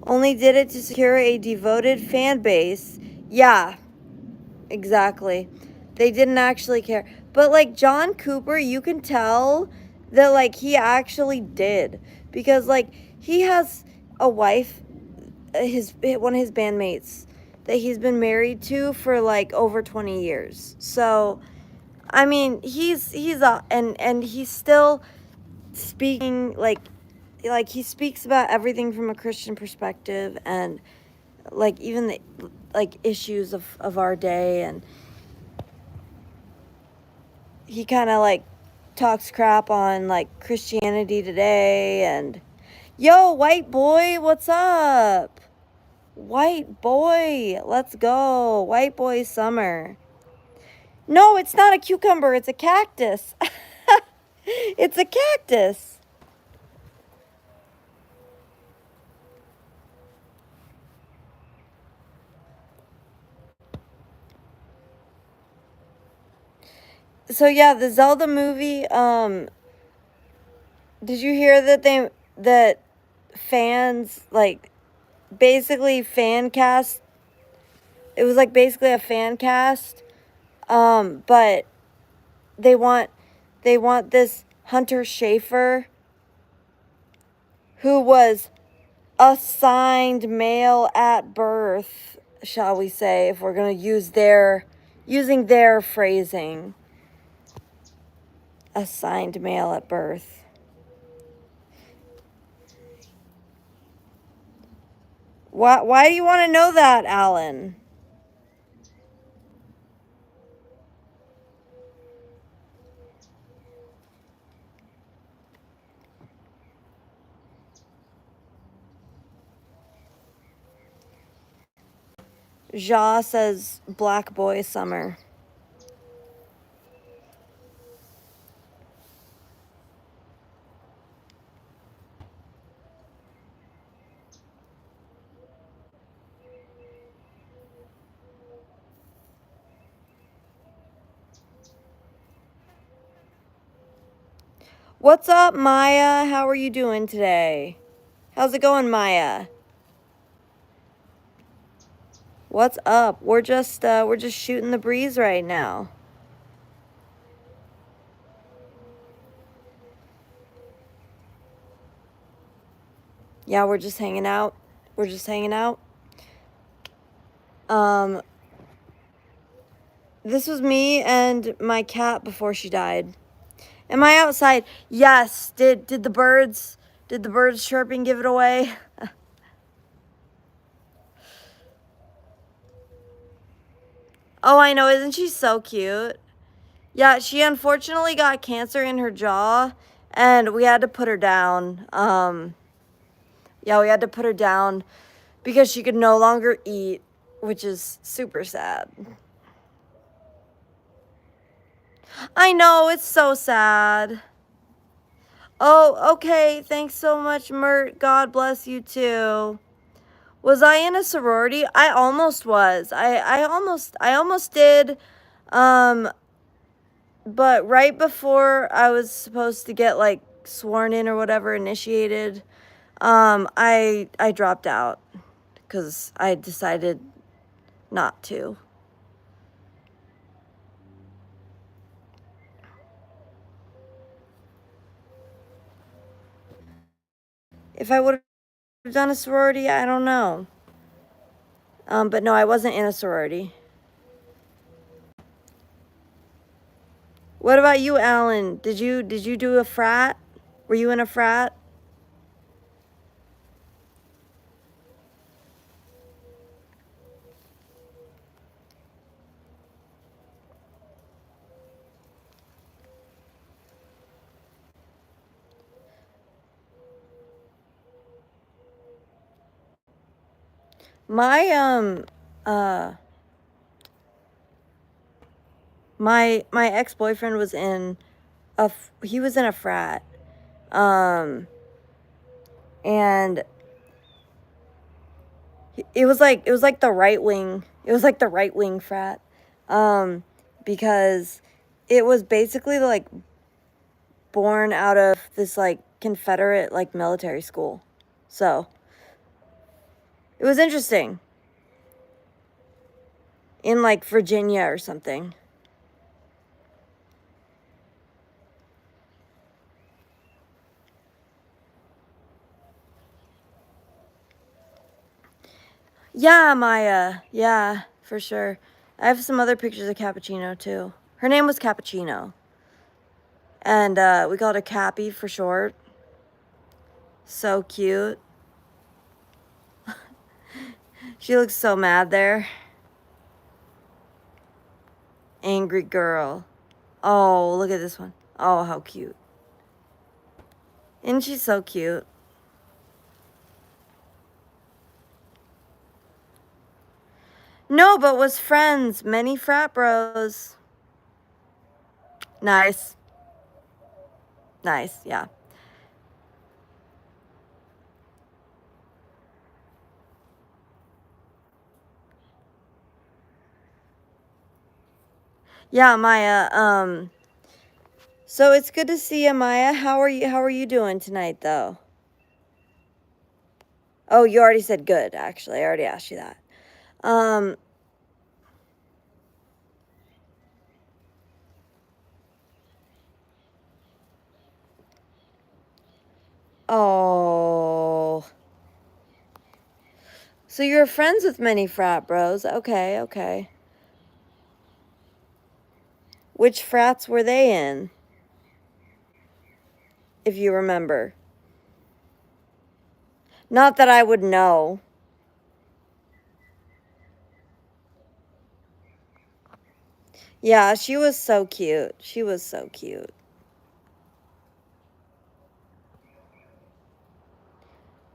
Speaker 1: only did it to secure a devoted fan base. Yeah, exactly. They didn't actually care. But like John Cooper, you can tell that like he actually did because like he has a wife, his one of his bandmates that he's been married to for like over 20 years. So I mean, he's and he's still speaking like he speaks about everything from a Christian perspective and like even the like issues of our day, and he kind of like talks crap on like Christianity Today and yo white boy, what's up? White boy, let's go. White boy summer. No, it's not a cucumber, it's a cactus. It's a cactus. So yeah, the Zelda movie, did you hear that fans like basically fan cast, it was like basically a fan cast, but they want this Hunter Schafer who was assigned male at birth, shall we say, if we're going to use using their phrasing. Assigned male at birth. Why do you want to know that, Alan? Ja says Black Boy Summer. What's up, Maya? How are you doing today? How's it going, Maya? What's up? We're just shooting the breeze right now. Yeah, we're just hanging out. We're just hanging out. This was me and my cat before she died. Am I outside? Yes. Did the birds chirping give it away? Oh, I know. Isn't she so cute? Yeah, she unfortunately got cancer in her jaw and we had to put her down. Yeah, we had to put her down because she could no longer eat. which is super sad. I know, it's so sad. Oh, okay. Thanks so much, Mert. God bless you too. Was I in a sorority? I almost was. I almost did. But right before I was supposed to get like sworn in or whatever, initiated, I dropped out because I decided not to. If I would have done a sorority, I don't know. But no, I wasn't in a sorority. What about you, Alan? Did you do a frat? Were you in a frat? My my ex-boyfriend was in he was in a frat. And it was like the right wing. It was like the right wing frat. Because it was basically like born out of this like Confederate like military school. So it was interesting. In like Virginia or something. Yeah, Maya. Yeah, for sure. I have some other pictures of Cappuccino too. Her name was Cappuccino. And we called her Cappy for short. So cute. She looks so mad there. Angry girl. Oh, look at this one. Oh, how cute. Isn't she so cute? No, but was friends. Many frat bros. Nice. Nice, yeah. Yeah, Maya, so it's good to see you, Maya. How are you doing tonight though? Oh, you already said good, actually. I already asked you that. Oh. So you're friends with many frat bros. Okay, okay. Which frats were they in? If you remember. Not that I would know. Yeah, she was so cute. She was so cute.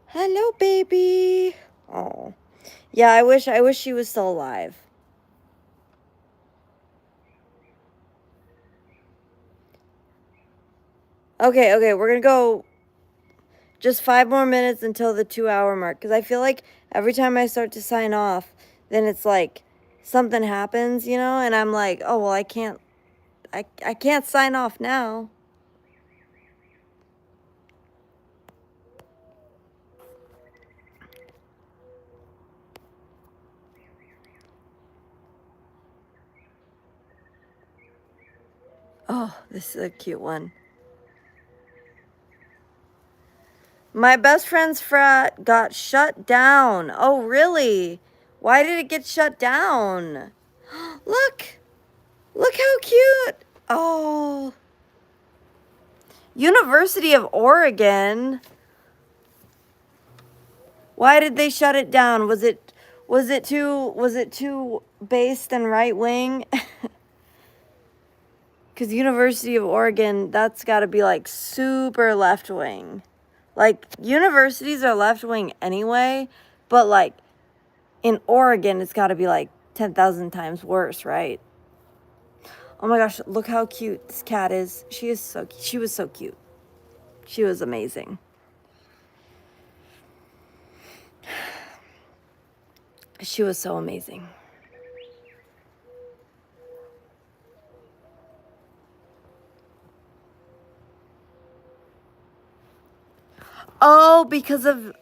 Speaker 1: Hello, baby. Oh. Yeah, I wish she was still alive. Okay, okay, we're gonna go just 5 more minutes until the 2-hour mark. Because I feel like every time I start to sign off, then it's like something happens, you know? And I'm like, oh, well, I can't sign off now. Oh, this is a cute one. My best friend's frat got shut down. Oh, really? Why did it get shut down? Look! Look how cute! Oh. University of Oregon? Why did they shut it down? Was it too based and right wing? Cuz University of Oregon, that's got to be like super left wing. Like universities are left wing anyway, but like In Oregon, it's got to be like 10,000 times worse, right? Oh my gosh, look how cute this cat is. She was so cute. She was amazing. She was so amazing. Oh, because of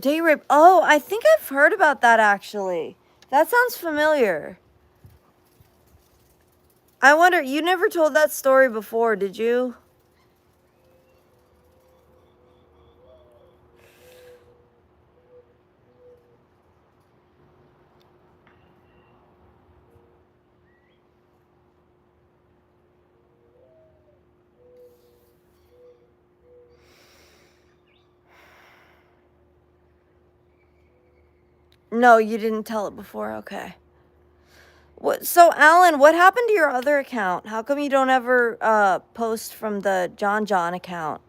Speaker 1: date rape. Oh, I think I've heard about that actually. That sounds familiar. I wonder, you never told that story before, did you? No, you didn't tell it before. Okay. So, Alan, what happened to your other account? How come you don't ever post from the John account?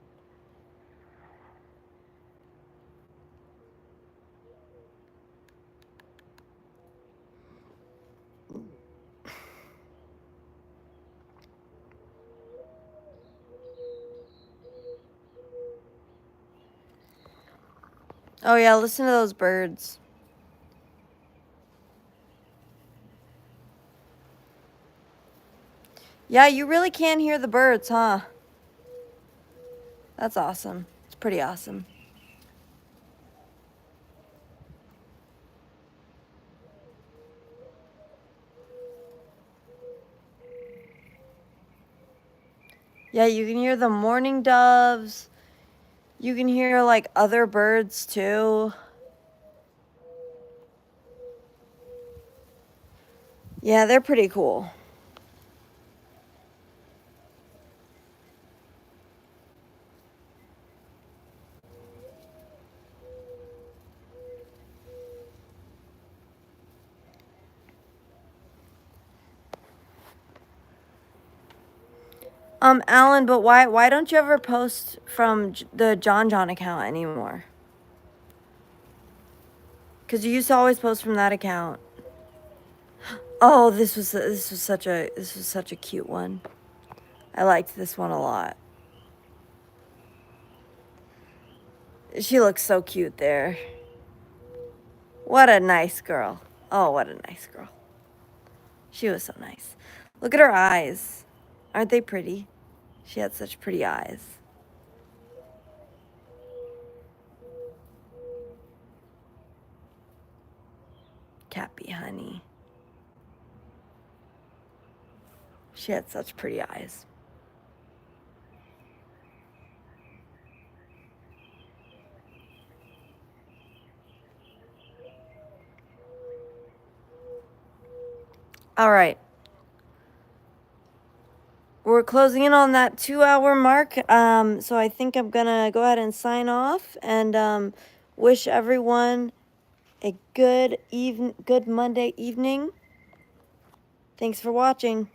Speaker 1: Oh yeah, listen to those birds. Yeah, you really can hear the birds, huh? That's awesome. It's pretty awesome. Yeah, you can hear the mourning doves. You can hear like other birds too. Yeah, they're pretty cool. Alan, but why don't you ever post from the John account anymore? Cause you used to always post from that account. Oh, this was such a cute one. I liked this one a lot. She looks so cute there. What a nice girl. Oh, what a nice girl. She was so nice. Look at her eyes. Aren't they pretty? She had such pretty eyes. Cappy, honey. She had such pretty eyes. All right. We're closing in on that 2-hour mark. So I think I'm gonna go ahead and sign off and wish everyone a good Monday evening. Thanks for watching.